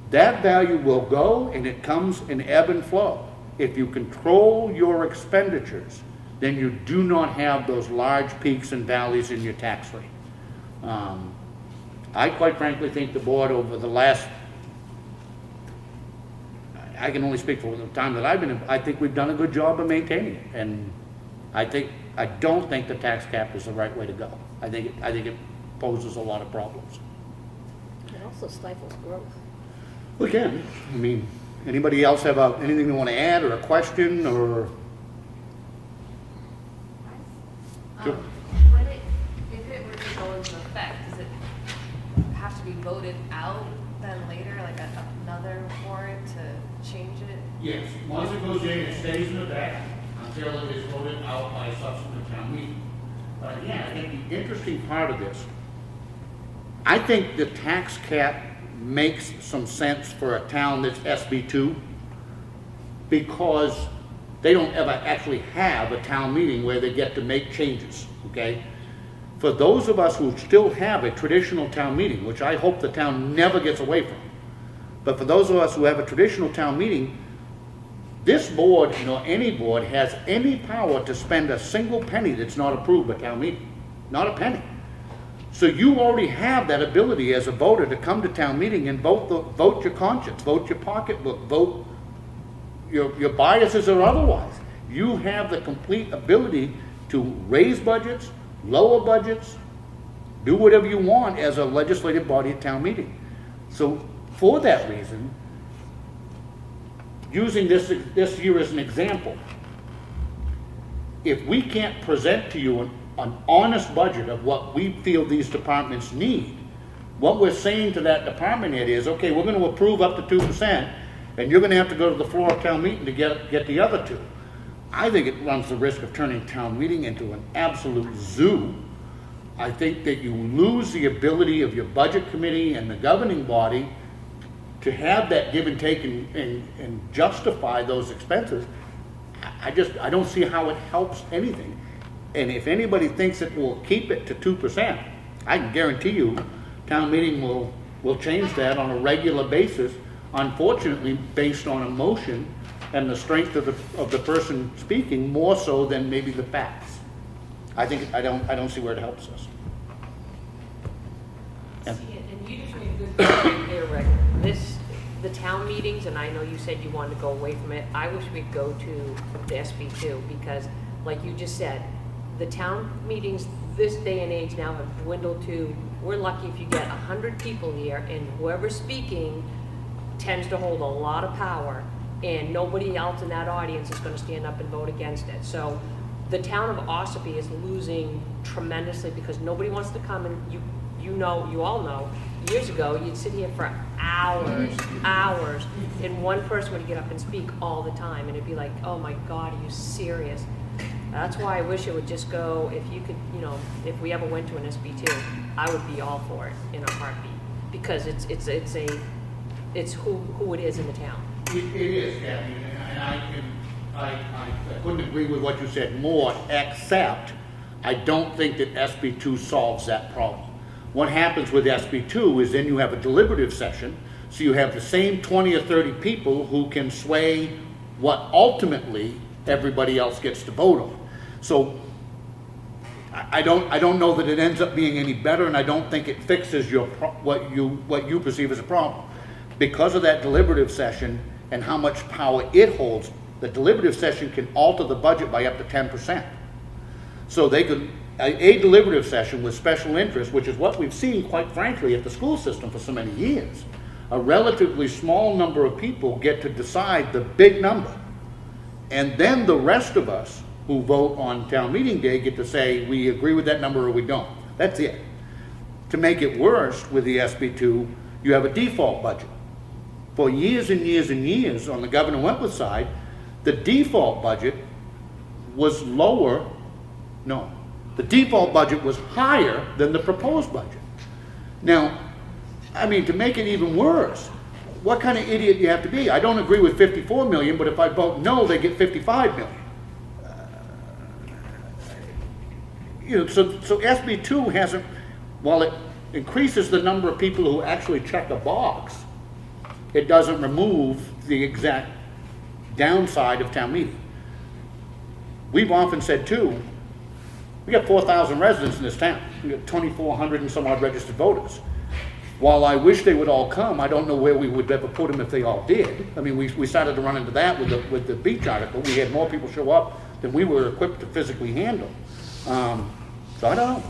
A: That value will go, and it comes in ebb and flow. If you control your expenditures, then you do not have those large peaks and valleys in your tax rate. I quite frankly think the board over the last, I can only speak for the time that I've been in, I think we've done a good job of maintaining it. And I don't think the tax cap is the right way to go. I think it poses a lot of problems.
D: It also stifles growth.
A: Again, I mean, anybody else have anything they want to add or a question or? Sure.
B: If it were to go into effect, does it have to be voted out then later, like another warrant to change it?
A: Yes, once it goes in, it stays in the back until it is voted out by a subsequent town meeting. But again, I think the interesting part of this, I think the tax cap makes some sense for a town that's SB2 because they don't ever actually have a town meeting where they get to make changes, okay? For those of us who still have a traditional town meeting, which I hope the town never gets away from, but for those of us who have a traditional town meeting, this board, nor any board, has any power to spend a single penny that's not approved by town meeting. Not a penny. So you already have that ability as a voter to come to town meeting and vote your conscience, vote your pocketbook, vote your biases or otherwise. You have the complete ability to raise budgets, lower budgets, do whatever you want as a legislative body at town meeting. So for that reason, using this year as an example, if we can't present to you an honest budget of what we feel these departments need, what we're saying to that department head is, okay, we're going to approve up to 2%, and you're going to have to go to the floor of town meeting to get the other 2. I think it runs the risk of turning town meeting into an absolute zoo. I think that you lose the ability of your budget committee and the governing body to have that give and take and justify those expenses. I don't see how it helps anything. And if anybody thinks it will keep it to 2%, I can guarantee you town meeting will change that on a regular basis, unfortunately based on emotion and the strength of the person speaking more so than maybe the facts. I don't see where it helps us.
G: And you just made a good point there, Rick. The town meetings, and I know you said you wanted to go away from it, I wish we'd go to the SB2 because, like you just said, the town meetings this day and age now have dwindled to, we're lucky if you get 100 people here, and whoever's speaking tends to hold a lot of power, and nobody else in that audience is going to stand up and vote against it. So the town of Ossipee is losing tremendously because nobody wants to come, and you all know, years ago, you'd sit here for hours, and one person would get up and speak all the time, and it'd be like, oh my God, are you serious? That's why I wish it would just go, if you could, if we ever went to an SB2, I would be all for it in a heartbeat, because it's who it is in the town.
A: It is, Kathy, and I couldn't agree with what you said more, except I don't think that SB2 solves that problem. What happens with SB2 is then you have a deliberative session, so you have the same 20 or 30 people who can sway what ultimately everybody else gets to vote on. So I don't know that it ends up being any better, and I don't think it fixes what you perceive as a problem. Because of that deliberative session and how much power it holds, the deliberative session can alter the budget by up to 10%. So they could, a deliberative session with special interest, which is what we've seen, quite frankly, at the school system for so many years. A relatively small number of people get to decide the big number. And then the rest of us who vote on town meeting day get to say, we agree with that number or we don't. That's it. To make it worse with the SB2, you have a default budget. For years and years and years on the Governor Wentworth side, the default budget was the default budget was higher than the proposed budget. Now, I mean, to make it even worse, what kind of idiot do you have to be? I don't agree with 54 million, but if I vote no, they get 55 million. So SB2 hasn't, while it increases the number of people who actually check a box, it doesn't remove the exact downside of town meeting. We've often said too, we got 4,000 residents in this town. We got 2,400 and some odd registered voters. While I wish they would all come, I don't know where we would ever put them if they all did. I mean, we started to run into that with the beach article. We had more people show up than we were equipped to physically handle. So I don't know.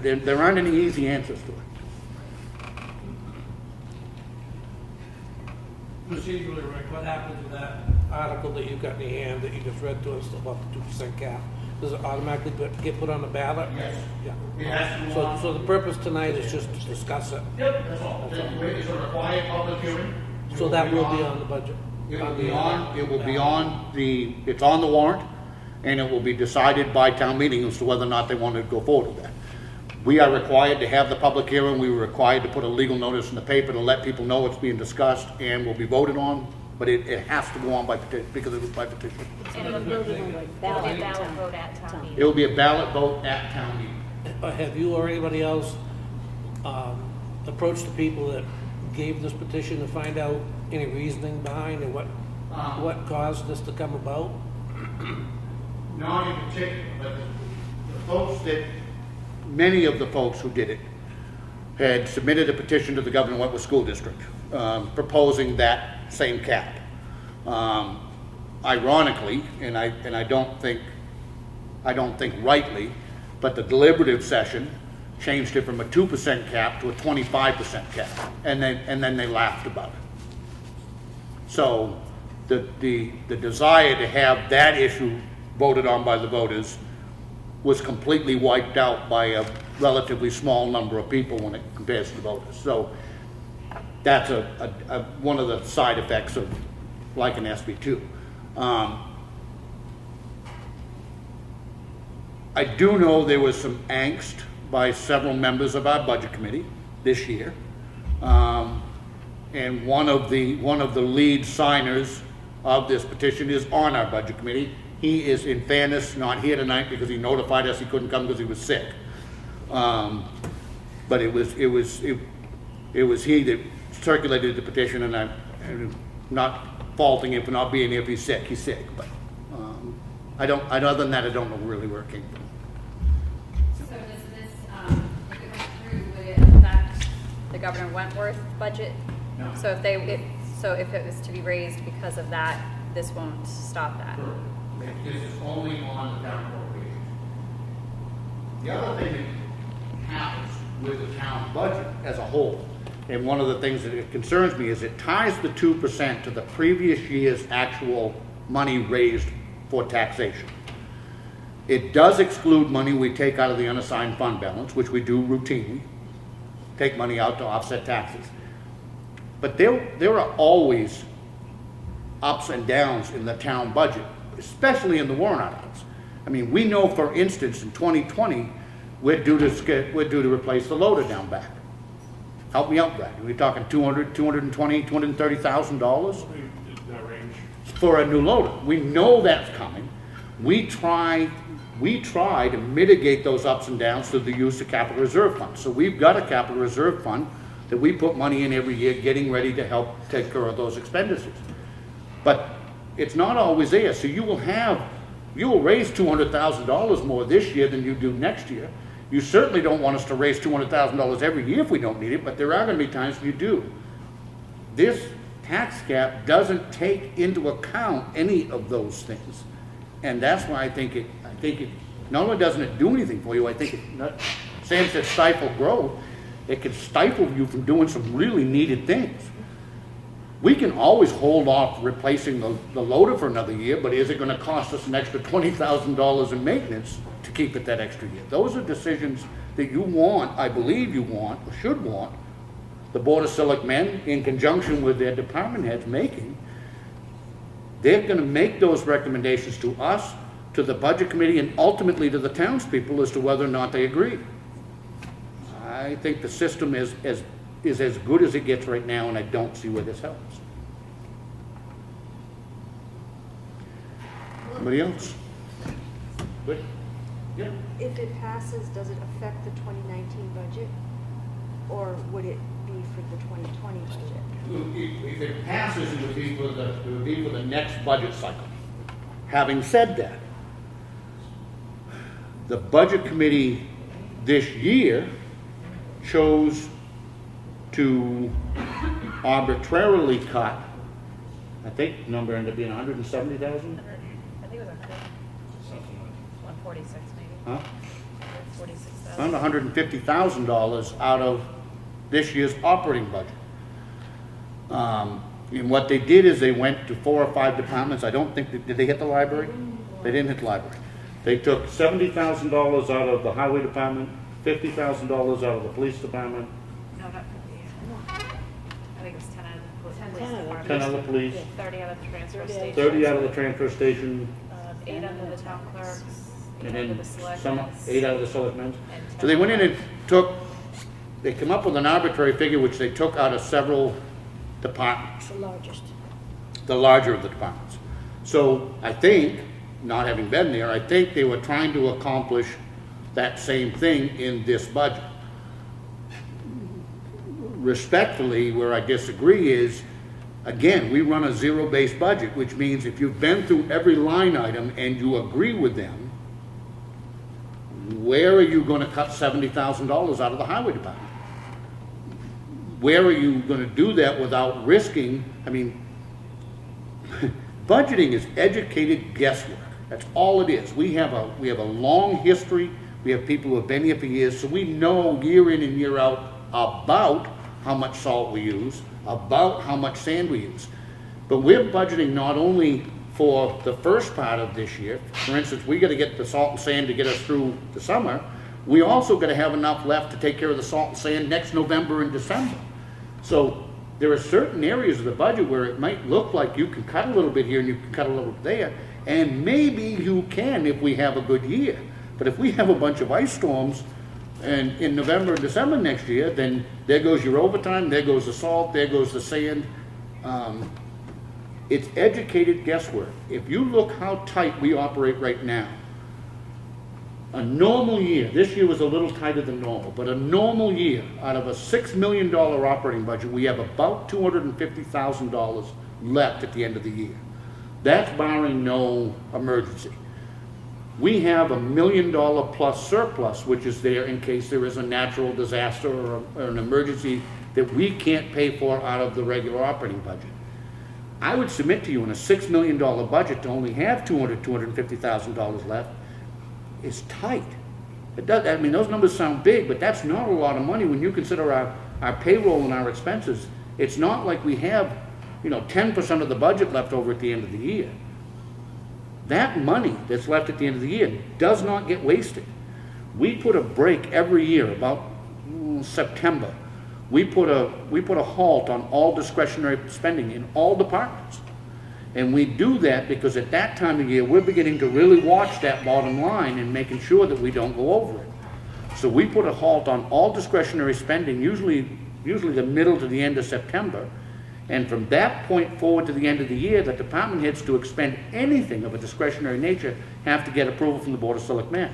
A: There aren't any easy answers to it.
H: Procedurally, Rick, what happens with that article that you got in your hand that you just read to us about the 2% cap? Does it automatically get put on the ballot?
A: Yes.
H: Yeah.
A: It has to go on.
H: So the purpose tonight is just to discuss it.
A: Yep, that's all. It's a required public hearing.
H: So that will be on the budget.
A: It's on the warrant, and it will be decided by town meeting as to whether or not they want to go forward with that. We are required to have the public hearing. We were required to put a legal notice in the paper to let people know it's being discussed and will be voted on, but it has to go on by petition, because it was by petition.
B: And it'll be a ballot vote at town meeting.
A: It will be a ballot vote at town meeting.
H: have you or anybody else approached the people that gave this petition to find out any reasoning behind and what caused this to come about?
A: Not in particular, but the folks that, many of the folks who did it had submitted a petition to the Government Wentworth School District proposing that same cap. Ironically, and I don't think rightly, but the deliberative session changed it from a 2% cap to a 25% cap, and then they laughed about it. So the desire to have that issue voted on by the voters was completely wiped out by a relatively small number of people when it compares to the voters. So that's one of the side effects of like an SB2. I do know there was some angst by several members of our budget committee this year. And one of the lead signers of this petition is on our budget committee. He is, in fairness, not here tonight because he notified us he couldn't come because he was sick. But it was he that circulated the petition, and I'm not faulting him for not being here if he's sick. He's sick, but other than that, I don't know really where it came from.
I: So does this, if it went through, would it affect the Governor Wentworth budget?
A: No.
I: So if it was to be raised because of that, this won't stop that?
A: This is only on the town appropriations. The other thing that happens with the town budget as a whole, and one of the things that concerns me, is it ties the 2% to the previous year's actual money raised for taxation. It does exclude money we take out of the unassigned fund balance, which we do routinely, take money out to offset taxes. But there are always ups and downs in the town budget, especially in the warrant articles. I mean, we know, for instance, in 2020, we're due to replace the loader down back. Help me out, Brad. We're talking $200,000, $220,000, $230,000
H: That range.
A: for a new loader. We know that's coming. We try to mitigate those ups and downs through the use of capital reserve funds. So we've got a capital reserve fund that we put money in every year, getting ready to help take care of those expenditures. But it's not always there. So you will raise $200,000 more this year than you do next year. You certainly don't want us to raise $200,000 every year if we don't need it, but there are going to be times when you do. This tax cap doesn't take into account any of those things. And that's why I think it, not only doesn't it do anything for you, I think Sam said stifle growth, it can stifle you from doing some really needed things. We can always hold off replacing the loader for another year, but is it going to cost us an extra $20,000 in maintenance to keep it that extra year? Those are decisions that you want, I believe you want, or should want, the Board of Selectmen, in conjunction with their department heads, making. They're going to make those recommendations to us, to the Budget Committee, and ultimately to the townspeople as to whether or not they agree. I think the system is as good as it gets right now, and I don't see where this helps. Anybody else? Good? Yeah.
J: If it passes, does it affect the 2019 budget? Or would it be for the 2020 budget?
A: If it passes, it would be for the next budget cycle. Having said that, the Budget Committee this year chose to arbitrarily cut, I think the number ended up being 170,000?
B: I think it was 146 maybe.
A: Huh?
B: 146,000.
A: Around $150,000 out of this year's operating budget. And what they did is they went to 4 or 5 departments. I don't think, did they hit the library? They didn't hit the library. They took $70,000 out of the highway department, $50,000 out of the police department,
B: No, that could be. I think it was 10 out of the police
D: 10
B: department.
A: 10 out of the police,
B: 30 out of the transfer station.
A: 30 out of the transfer station,
B: 8 under the town clerks, 8
A: and
B: under
A: then
B: the
A: some,
B: selectmen.
A: 8 out of the selectmen.
B: And
A: So they went in and they come up with an arbitrary figure which they took out of several departments,
D: The largest.
A: the larger of the departments. So I think, not having been there, I think they were trying to accomplish that same thing in this budget. Respectfully, where I disagree is, again, we run a zero-based budget, which means if you've been through every line item and you agree with them, where are you gonna cut $70,000 out of the highway department? Where are you gonna do that without risking, I mean, budgeting is educated guesswork. That's all it is. We have a long history. We have people who have been here for years, so we know year in and year out about how much salt we use, about how much sand we use. But we're budgeting not only for the first part of this year, for instance, we gotta get the salt and sand to get us through the summer, we also gotta have enough left to take care of the salt and sand next November and December. So there are certain areas of the budget where it might look like you can cut a little bit here and you can cut a little bit there, and maybe you can if we have a good year. But if we have a bunch of ice storms and in November and December next year, then there goes your overtime, there goes the salt, there goes the sand. It's educated guesswork. If you look how tight we operate right now, a normal year, this year was a little tighter than normal, but a normal year, out of a $6 million operating budget, we have about $250,000 left at the end of the year. That's barring no emergency. We have $1 million plus surplus, which is there in case there is a natural disaster or an emergency that we can't pay for out of the regular operating budget. I would submit to you in a $6 million budget to only have $250,000 left is tight. It does, I mean, those numbers sound big, but that's not a lot of money when you consider our payroll and our expenses. It's not like we have, 10% of the budget left over at the end of the year. That money that's left at the end of the year does not get wasted. We put a break every year about September. We put a halt on all discretionary spending in all departments. And we do that because at that time of year, we're beginning to really watch that bottom line and making sure that we don't go over it. So we put a halt on all discretionary spending, usually the middle to the end of September. And from that point forward to the end of the year, the department heads to expend anything of a discretionary nature have to get approval from the Board of Selectmen.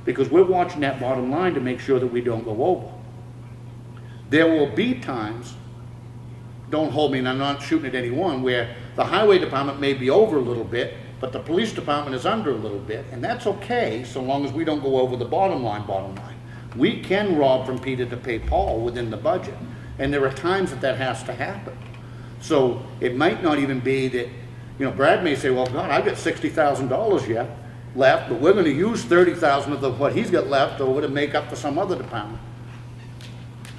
A: Because we're watching that bottom line to make sure that we don't go over. There will be times, don't hold me and I'm not shooting at anyone, where the highway department may be over a little bit, but the police department is under a little bit, and that's okay so long as we don't go over the bottom line. We can rob from Peter to pay Paul within the budget, and there are times that has to happen. So it might not even be that, Brad may say, well, God, I've got $60,000 yet left, but we're gonna use 30,000 of what he's got left over to make up for some other department.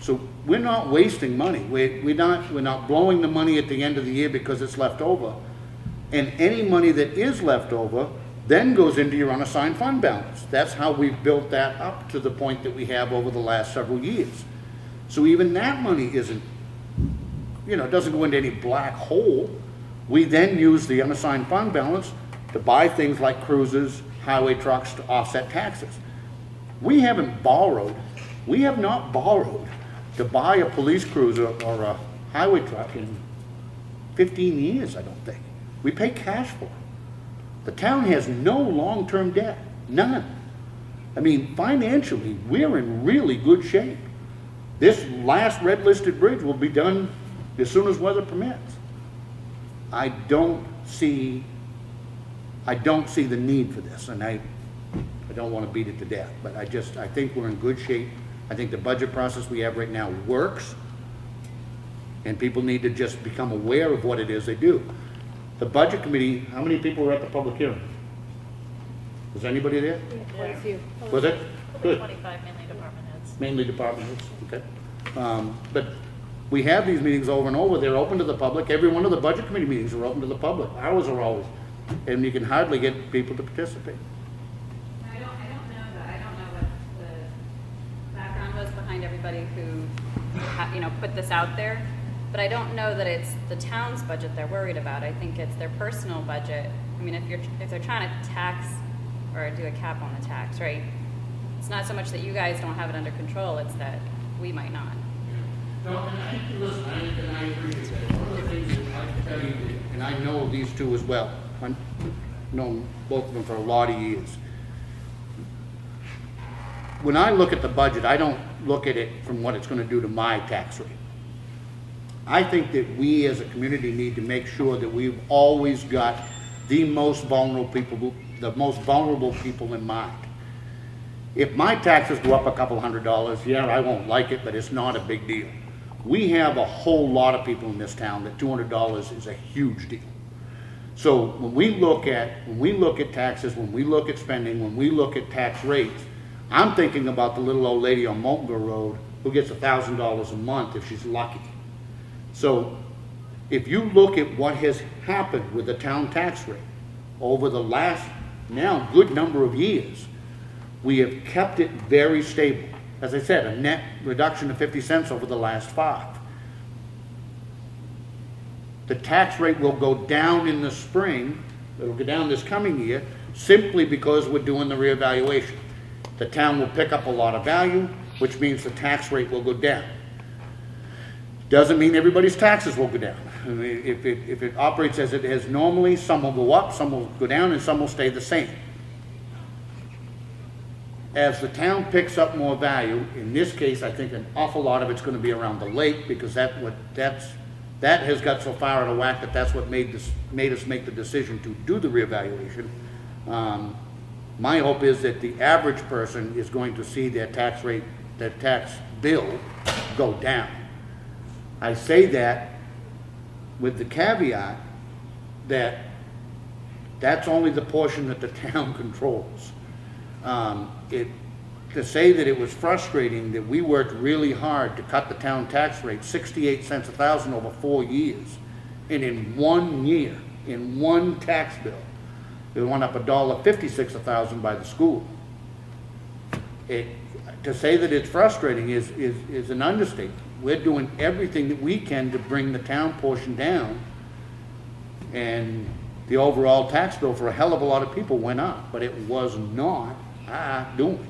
A: So we're not wasting money. We're not blowing the money at the end of the year because it's left over. And any money that is left over then goes into your unassigned fund balance. That's how we've built that up to the point that we have over the last several years. So even that money isn't, it doesn't go into any black hole. We then use the unassigned fund balance to buy things like cruisers, highway trucks to offset taxes. We have not borrowed to buy a police cruiser or a highway truck in 15 years, I don't think. We pay cash for it. The town has no long-term debt, none. I mean, financially, we're in really good shape. This last red-listed bridge will be done as soon as weather permits. I don't see the need for this, and I don't want to beat it to death, but I think we're in good shape. I think the budget process we have right now works, and people need to just become aware of what it is they do. The budget committee, how many people were at the public hearing? Was anybody there?
D: Quite a few.
A: Was it? Good.
B: 25 mainly department heads.
A: Mainly department heads, okay. But we have these meetings over and over. They're open to the public. Every one of the budget committee meetings are open to the public. Ours are always, and you can hardly get people to participate.
I: I don't know what the background was behind everybody who, put this out there. But I don't know that it's the town's budget they're worried about. I think it's their personal budget. I mean, if they're trying to tax or do a cap on the tax, right? It's not so much that you guys don't have it under control, it's that we might not.
A: No, and I agree with that. One of the things that I can tell you, and I know these two as well, I've known both of them for a lot of years. when I look at the budget, I don't look at it from what it's gonna do to my tax rate. I think that we as a community need to make sure that we've always got the most vulnerable people in mind. If my taxes go up a couple $100, yeah, I won't like it, but it's not a big deal. We have a whole lot of people in this town that $200 is a huge deal. So when we look at taxes, when we look at spending, when we look at tax rates, I'm thinking about the little old lady on Moltenville Road who gets $1,000 a month if she's lucky. So if you look at what has happened with the town tax rate over the last now good number of years, we have kept it very stable. As I said, a net reduction of 50 cents over the last 5. The tax rate will go down in the spring, it'll go down this coming year, simply because we're doing the reevaluation. The town will pick up a lot of value, which means the tax rate will go down. Doesn't mean everybody's taxes will go down. I mean, if it operates as it has normally, some will go up, some will go down, and some will stay the same. As the town picks up more value, in this case, I think an awful lot of it's going to be around the lake, because that has got so far out of whack that that's what made us make the decision to do the reevaluation. My hope is that the average person is going to see their tax rate, their tax bill go down. I say that with the caveat that that's only the portion that the town controls. To say that it was frustrating that we worked really hard to cut the town tax rate 68 cents a thousand over 4 years, and in 1 year, in one tax bill, it went up $1.56 a thousand by the school. To say that it's frustrating is an understatement. We're doing everything that we can to bring the town portion down, and the overall tax bill for a hell of a lot of people went up, but it was not doing.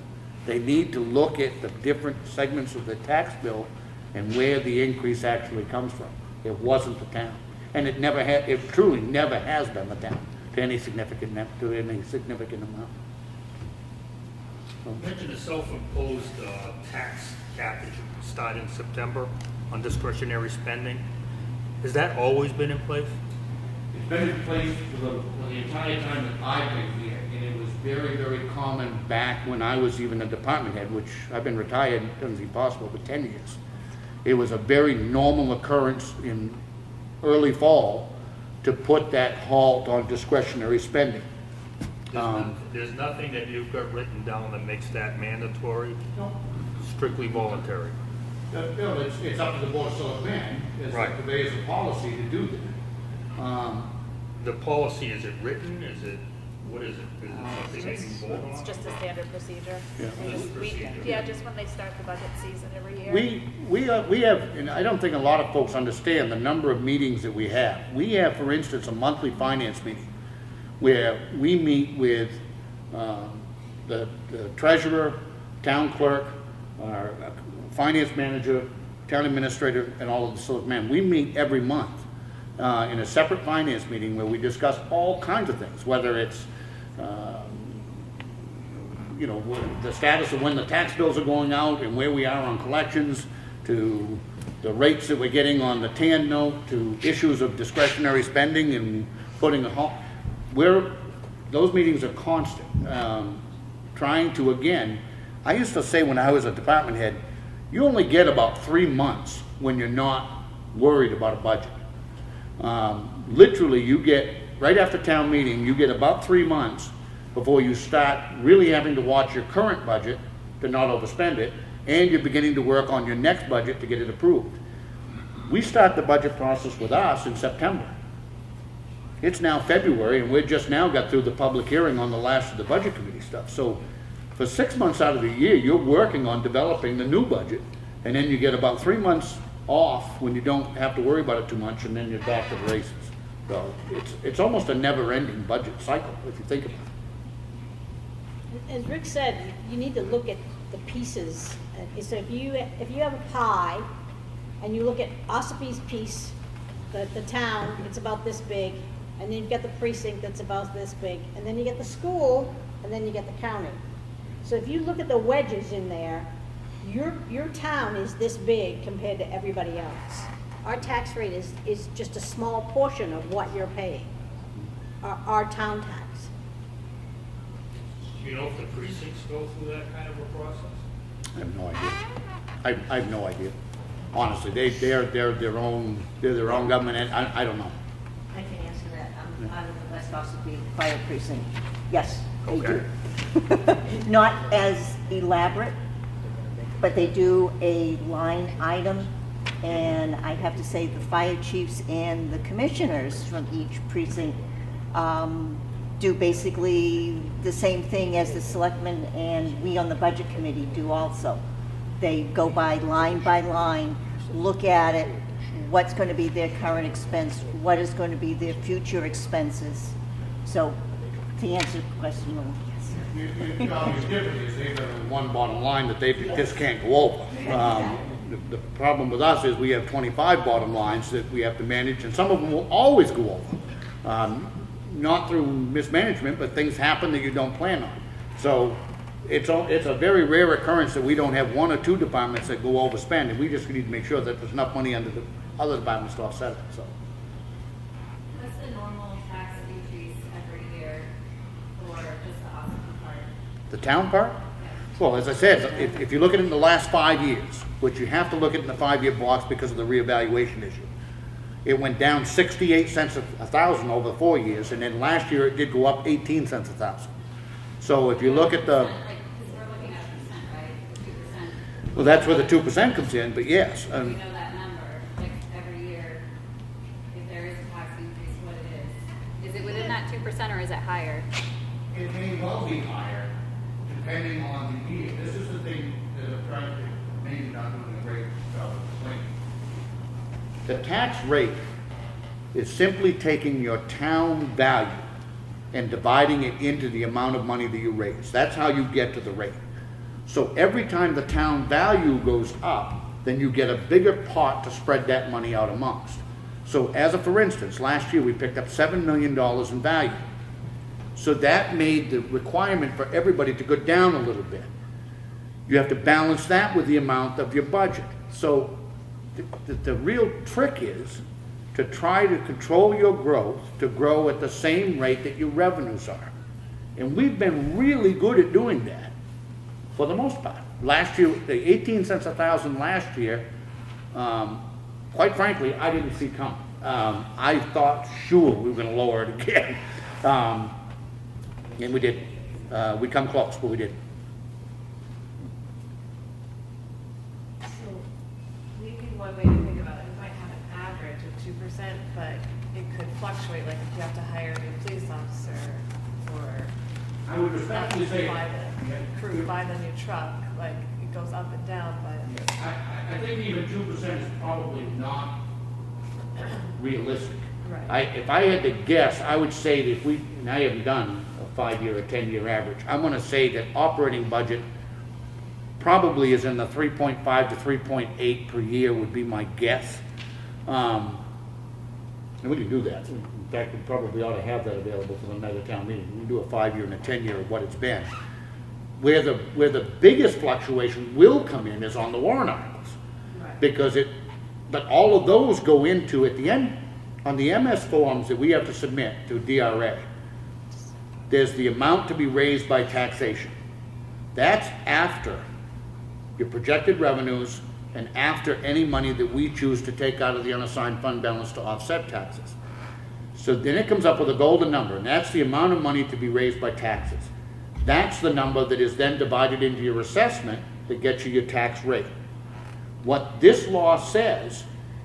A: They need to look at the different segments of the tax bill and where the increase actually comes from. It wasn't the town, and it truly never has been the town to any significant amount.
K: You mentioned a self-imposed tax cap that should start in September on discretionary spending. Has that always been in place?
A: It's been in place for the entire time that I've been here, and it was very, very common back when I was even a department head, which I've been retired, doesn't seem possible, for 10 years. It was a very normal occurrence in early fall to put that halt on discretionary spending.
K: There's nothing that you've got written down that makes that mandatory?
A: No.
K: Strictly voluntary?
A: No, it's up to the Board of Selectmen, as
K: Right.
A: the conveyors of policy to do that.
K: The policy, is it written? Is it, what is it? Is it something that you vote
B: It's
K: on?
B: just a standard procedure.
A: Yeah.
K: Just procedure.
B: Yeah, just when they start the budget season every year.
A: We have, and I don't think a lot of folks understand the number of meetings that we have. We have, for instance, a monthly finance meeting where we meet with the treasurer, town clerk, our finance manager, town administrator, and all of the selectmen. We meet every month in a separate finance meeting where we discuss all kinds of things, whether it's the status of when the tax bills are going out and where we are on collections, to the rates that we're getting on the TAN note, to issues of discretionary spending and putting a halt. Those meetings are constant, trying to, again, I used to say when I was a department head, you only get about 3 months when you're not worried about a budget. Literally, you get, right after town meeting, you get about 3 months before you start really having to watch your current budget to not overspend it, and you're beginning to work on your next budget to get it approved. We start the budget process with us in September. It's now February, and we're just now got through the public hearing on the last of the budget committee stuff. So for 6 months out of the year, you're working on developing the new budget, and then you get about 3 months off when you don't have to worry about it too much, and then you're back to the races. So it's almost a never-ending budget cycle, if you think about it.
D: As Rick said, you need to look at the pieces. So if you have a pie and you look at Ossipee's piece, the town, it's about this big, and then you've got the precinct that's about this big, and then you get the school, and then you get the county. So if you look at the wedges in there, your town is this big compared to everybody else. Our tax rate is just a small portion of what you're paying, our town tax.
K: Do you know if the precincts go through that kind of a process?
A: I have no idea. I have no idea. Honestly, they're their own government, and I don't know.
L: I can answer that. I'm out of the West Ossipee Fire Precinct. Yes, they do. Not as elaborate, but they do a line item. And I have to say the fire chiefs and the commissioners from each precinct do basically the same thing as the selectmen and we on the budget committee do also. They go by line, look at it, what's going to be their current expense, what is going to be their future expenses. So to answer the question, well, yes.
A: The obvious difference is they've got one bottom line that they just can't go over. The problem with us is we have 25 bottom lines that we have to manage, and some of them will always go over. Not through mismanagement, but things happen that you don't plan on. So it's a very rare occurrence that we don't have one or two departments that go overspend, and we just need to make sure that there's enough money under the other departments to offset it. So.
I: What's the normal tax increase every year for just the Ossipee part?
A: The town part? Well, as I said, if you look at it in the last 5 years, which you have to look at in the 5-year blocks because of the reevaluation issue, it went down 68 cents a thousand over 4 years, and then last year it did go up 18 cents a thousand. So if you look at the,
I: Like, because we're looking at percent, right? 2%.
A: well, that's where the 2% comes in, but yes.
I: We know that number, like every year, if there is a tax increase, what it is. Is it within that 2% or is it higher?
A: It may well be higher, depending on the year. This is the thing that I'm trying to, maybe not doing a great job of explaining. The tax rate is simply taking your town value and dividing it into the amount of money that you raise. That's how you get to the rate. So every time the town value goes up, then you get a bigger pot to spread that money out amongst. So for instance, last year we picked up $7 million in value. So that made the requirement for everybody to go down a little bit. You have to balance that with the amount of your budget. So the real trick is to try to control your growth to grow at the same rate that your revenues are. And we've been really good at doing that for the most part. Last year, the 18 cents a thousand last year, quite frankly, I didn't see coming. I thought, sure, we were going to lower it again. And we did. We come close, but we did.
B: So maybe one way to think about it, we might have an average of 2%, but it could fluctuate, like if you have to hire a new police officer or
A: I would respectfully say,
B: buy the crew, buy the new truck, like it goes up and down, but
A: I think even 2% is probably not realistic.
B: Right.
A: If I had to guess, I would say that if we, and I haven't done a 5-year or 10-year average, I'm going to say that operating budget probably is in the 3.5 to 3.8 per year would be my guess. And we can do that. In fact, we probably ought to have that available for the night of town meeting. We can do a 5-year and a 10-year of what it's been. Where the biggest fluctuation will come in is on the warrant articles.
B: Right.
A: Because but all of those go into, at the end, on the MS forms that we have to submit to DRA, there's the amount to be raised by taxation. That's after your projected revenues and after any money that we choose to take out of the unassigned fund balance to offset taxes. So then it comes up with a golden number, and that's the amount of money to be raised by taxes. That's the number that is then divided into your assessment that gets you your tax rate. What this law says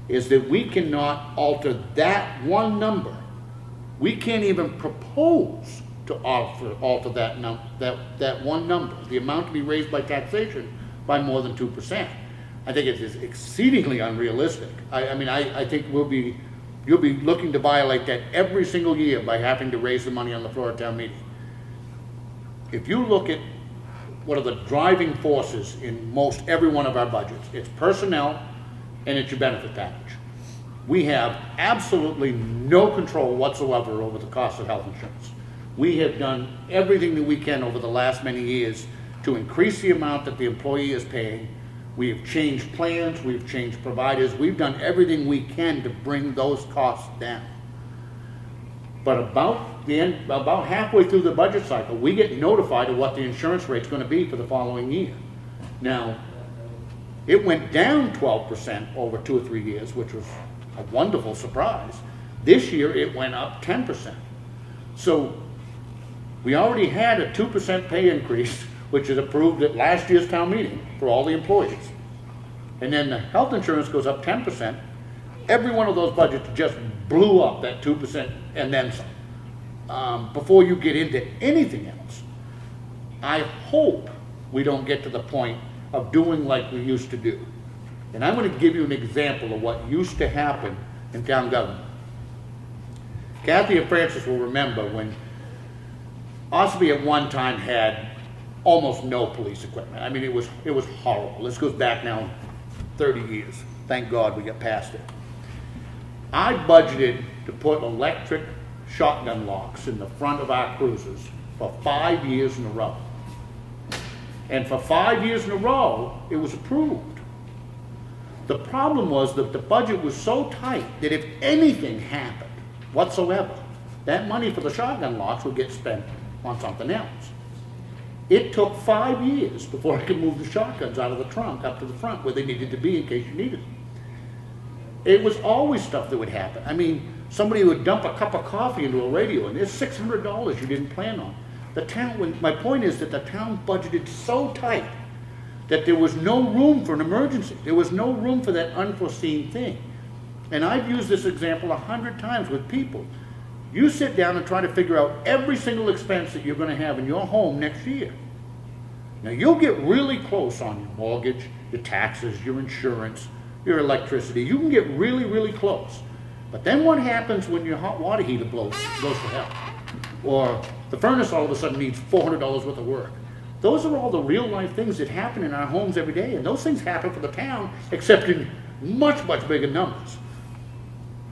A: is that we cannot alter that one number. We can't even propose to alter that one number, the amount to be raised by taxation, by more than 2%. I think it is exceedingly unrealistic. I think you'll be looking to violate that every single year by having to raise the money on the floor of town meeting. If you look at what are the driving forces in most every one of our budgets, it's personnel and it's your benefit package. We have absolutely no control whatsoever over the cost of health insurance. We have done everything that we can over the last many years to increase the amount that the employee is paying. We've changed plans, we've changed providers, we've done everything we can to bring those costs down. But about halfway through the budget cycle, we get notified of what the insurance rate's gonna be for the following year. Now, it went down 12% over 2 or 3 years, which was a wonderful surprise. This year, it went up 10%. So, we already had a 2% pay increase, which is approved at last year's town meeting for all the employees. And then the health insurance goes up 10%. Every one of those budgets just blew up that 2% and then some. Before you get into anything else, I hope we don't get to the point of doing like we used to do. And I'm going to give you an example of what used to happen in town government. Kathy and Francis will remember when Ossipee at one time had almost no police equipment. I mean, it was horrible. This goes back now 30 years. Thank God we got past it. I budgeted to put electric shotgun locks in the front of our cruisers for 5 years in a row. And for 5 years in a row, it was approved. The problem was that the budget was so tight that if anything happened whatsoever, that money for the shotgun locks would get spent on something else. It took 5 years before I could move the shotguns out of the trunk up to the front where they needed to be in case you needed them. It was always stuff that would happen. I mean, somebody would dump a cup of coffee into a radio and there's $600 you didn't plan on. My point is that the town budgeted so tight that there was no room for an emergency. There was no room for that unforeseen thing. And I've used this example 100 times with people. You sit down and try to figure out every single expense that you're going to have in your home next year. Now, you'll get really close on your mortgage, your taxes, your insurance, your electricity. You can get really, really close. But then what happens when your hot water heater goes to hell? Or the furnace all of a sudden needs $400 worth of work. Those are all the real life things that happen in our homes every day. And those things happen for the town, except in much, much bigger numbers.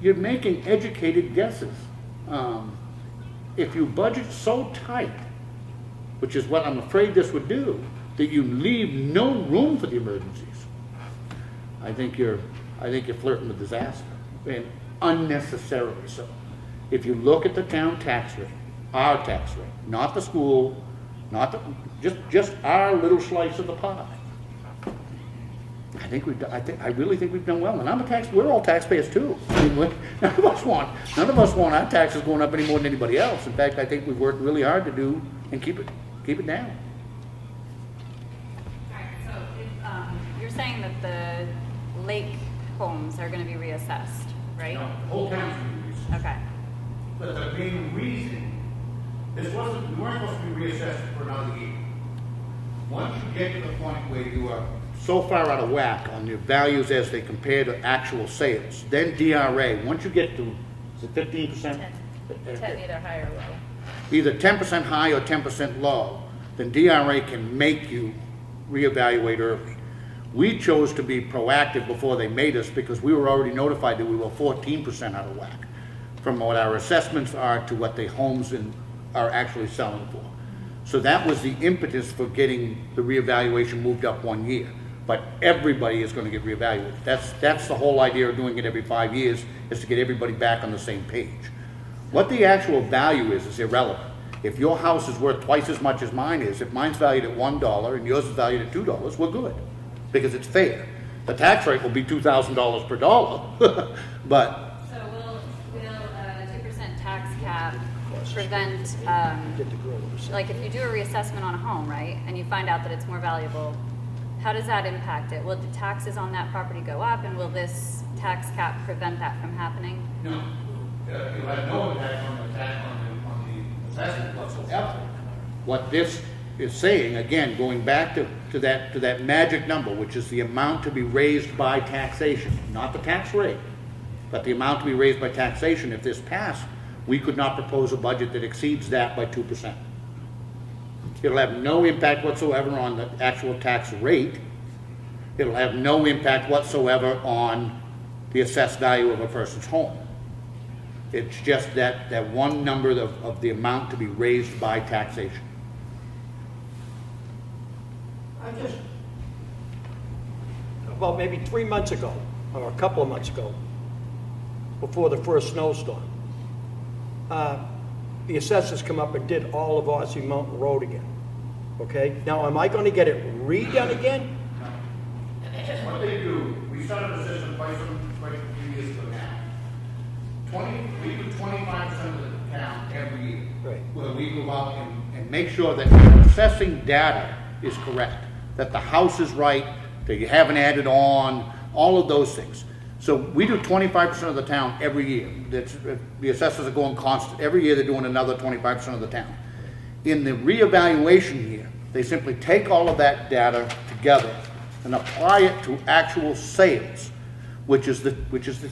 A: You're making educated guesses. If you budget so tight, which is what I'm afraid this would do, that you leave no room for the emergencies, I think you're flirting with disaster, and unnecessarily so. If you look at the town tax rate, our tax rate, not the school, not the, just our little slice of the pie, I really think we've done well. And we're all taxpayers too. I mean, none of us want our taxes going up any more than anybody else. In fact, I think we've worked really hard to do and keep it down.
I: All right, so you're saying that the lake homes are going to be reassessed, right?
A: No, the whole town's going to be reassessed.
I: Okay.
A: But the main reason, we weren't supposed to be reassessed for another year. Once you get to the point where you are so far out of whack on your values as they compare to actual sales, then DRA, once you get to, is it 15%?
B: 10 either high or low.
A: Either 10% high or 10% low, then DRA can make you reevaluate early. We chose to be proactive before they made us because we were already notified that we were 14% out of whack from what our assessments are to what the homes are actually selling for. So that was the impetus for getting the reevaluation moved up 1 year. But everybody is going to get reevaluated. That's the whole idea of doing it every 5 years, is to get everybody back on the same page. What the actual value is irrelevant. If your house is worth twice as much as mine is, if mine's valued at $1 and yours is valued at $2, we're good, because it's fair. The tax rate will be $2,000 per dollar, but
I: So will a 2% tax cap prevent, like if you do a reassessment on a home, right, and you find out that it's more valuable, how does that impact it? Will the taxes on that property go up, and will this tax cap prevent that from happening?
A: no, you have no impact on the assessment whatsoever. What this is saying, again, going back to that magic number, which is the amount to be raised by taxation, not the tax rate, but the amount to be raised by taxation. If this passed, we could not propose a budget that exceeds that by 2%. It'll have no impact whatsoever on the actual tax rate. It'll have no impact whatsoever on the assessed value of a person's home. It's just that one number of the amount to be raised by taxation.
M: about maybe 3 months ago, or a couple of months ago, before the first snowstorm, the assessors come up and did all of Ossipee Mountain Road again. Okay? Now, am I going to get it redone again?
A: What they do, we started the system quite a few years ago now. We do 25% of the town every year.
M: Right.
A: Where we go out and make sure that your assessing data is correct, that the house is right, that you haven't added on, all of those things. So we do 25% of the town every year. The assessors are going constant. Every year they're doing another 25% of the town. In the reevaluation year, they simply take all of that data together and apply it to actual sales, which is the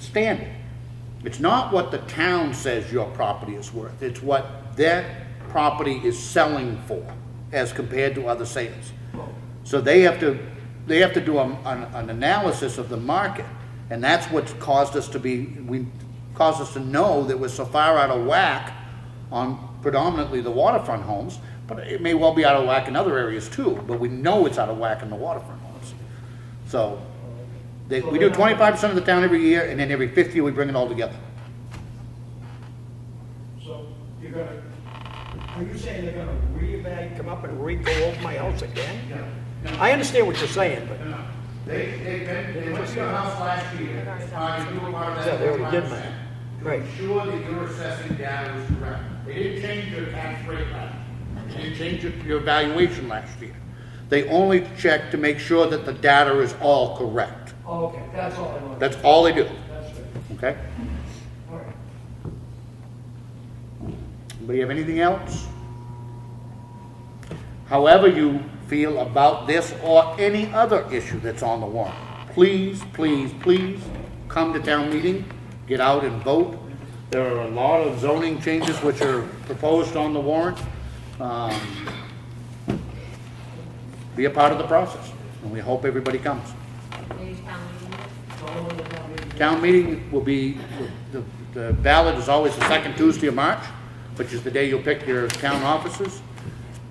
A: standard. It's not what the town says your property is worth. It's what that property is selling for as compared to other sales. So they have to do an analysis of the market, and that's what's caused us to know that we're so far out of whack on predominantly the waterfront homes, but it may well be out of whack in other areas too, but we know it's out of whack in the waterfront homes. So we do 25% of the town every year, and then every 5th year we bring it all together.
M: So are you saying they're gonna reevaluate, come up and go over my house again?
A: Yeah.
M: I understand what you're saying, but.
A: No. They went to your house last year, to do a part of that.
M: Yeah, they already did mine.
A: To
M: Right.
A: ensure that your assessing data was correct. They didn't change your tax rate last year. They didn't change your valuation last year. They only checked to make sure that the data is all correct.
M: Oh, okay, that's all I wanted.
A: That's all they do,
M: That's good.
A: okay?
M: All right.
A: Anybody have anything else? However you feel about this or any other issue that's on the warrant, please, please, please come to town meeting, get out and vote. There are a lot of zoning changes which are proposed on the warrant. Be a part of the process, and we hope everybody comes. Town meeting will be, the ballot is always the second Tuesday of March, which is the day you'll pick your town officers.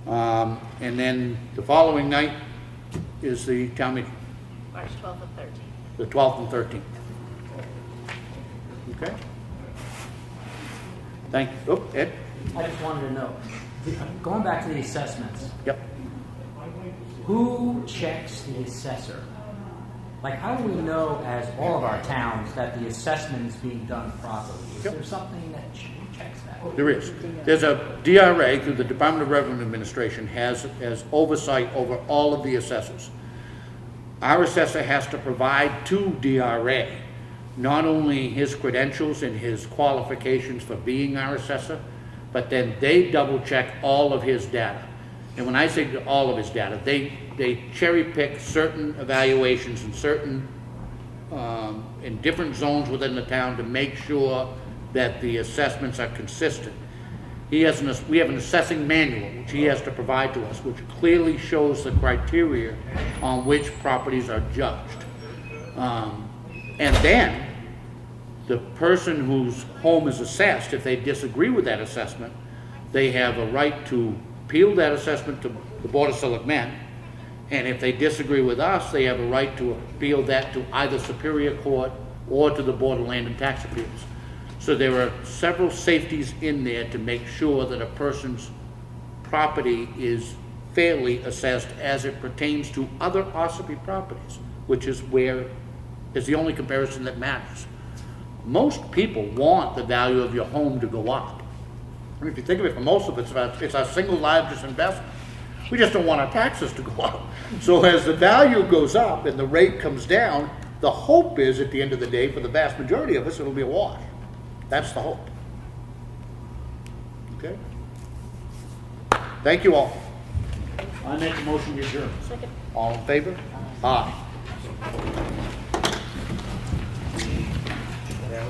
A: And then the following night is the town meeting,
B: March 12th and 13th.
A: the 12th and 13th. Okay? Thank you. Oh, Ed?
F: I just wanted to know, going back to the assessments,
A: Yep.
F: who checks the assessor? Like, how do we know, as all of our towns, that the assessment is being done properly? Is
A: Yep.
F: there something that checks that?
A: There is. There's a DRA through the Department of Revenue Administration has oversight over all of the assessors. Our assessor has to provide to DRA not only his credentials and his qualifications for being our assessor, but then they double check all of his data. And when I say all of his data, they cherry pick certain evaluations and certain in different zones within the town to make sure that the assessments are consistent. We have an assessing manual, which he has to provide to us, which clearly shows the criteria on which properties are judged. And then, the person whose home is assessed, if they disagree with that assessment, they have a right to appeal that assessment to the Board of Selectmen. And if they disagree with us, they have a right to appeal that to either Superior Court or to the Board of Land and Tax Appeals. So there are several safeties in there to make sure that a person's property is fairly assessed as it pertains to other Ossipee properties, which is the only comparison that matters. Most people want the value of your home to go up. I mean, if you think of it, for most of it's our single largest investment. We just don't want our taxes to go up. So as the value goes up and the rate comes down, the hope is at the end of the day, for the vast majority of us, it'll be a wash. That's the hope. Okay? Thank you all. I make a motion to adjourn.
D: Second.
A: All in favor? Aye.
H: Yeah,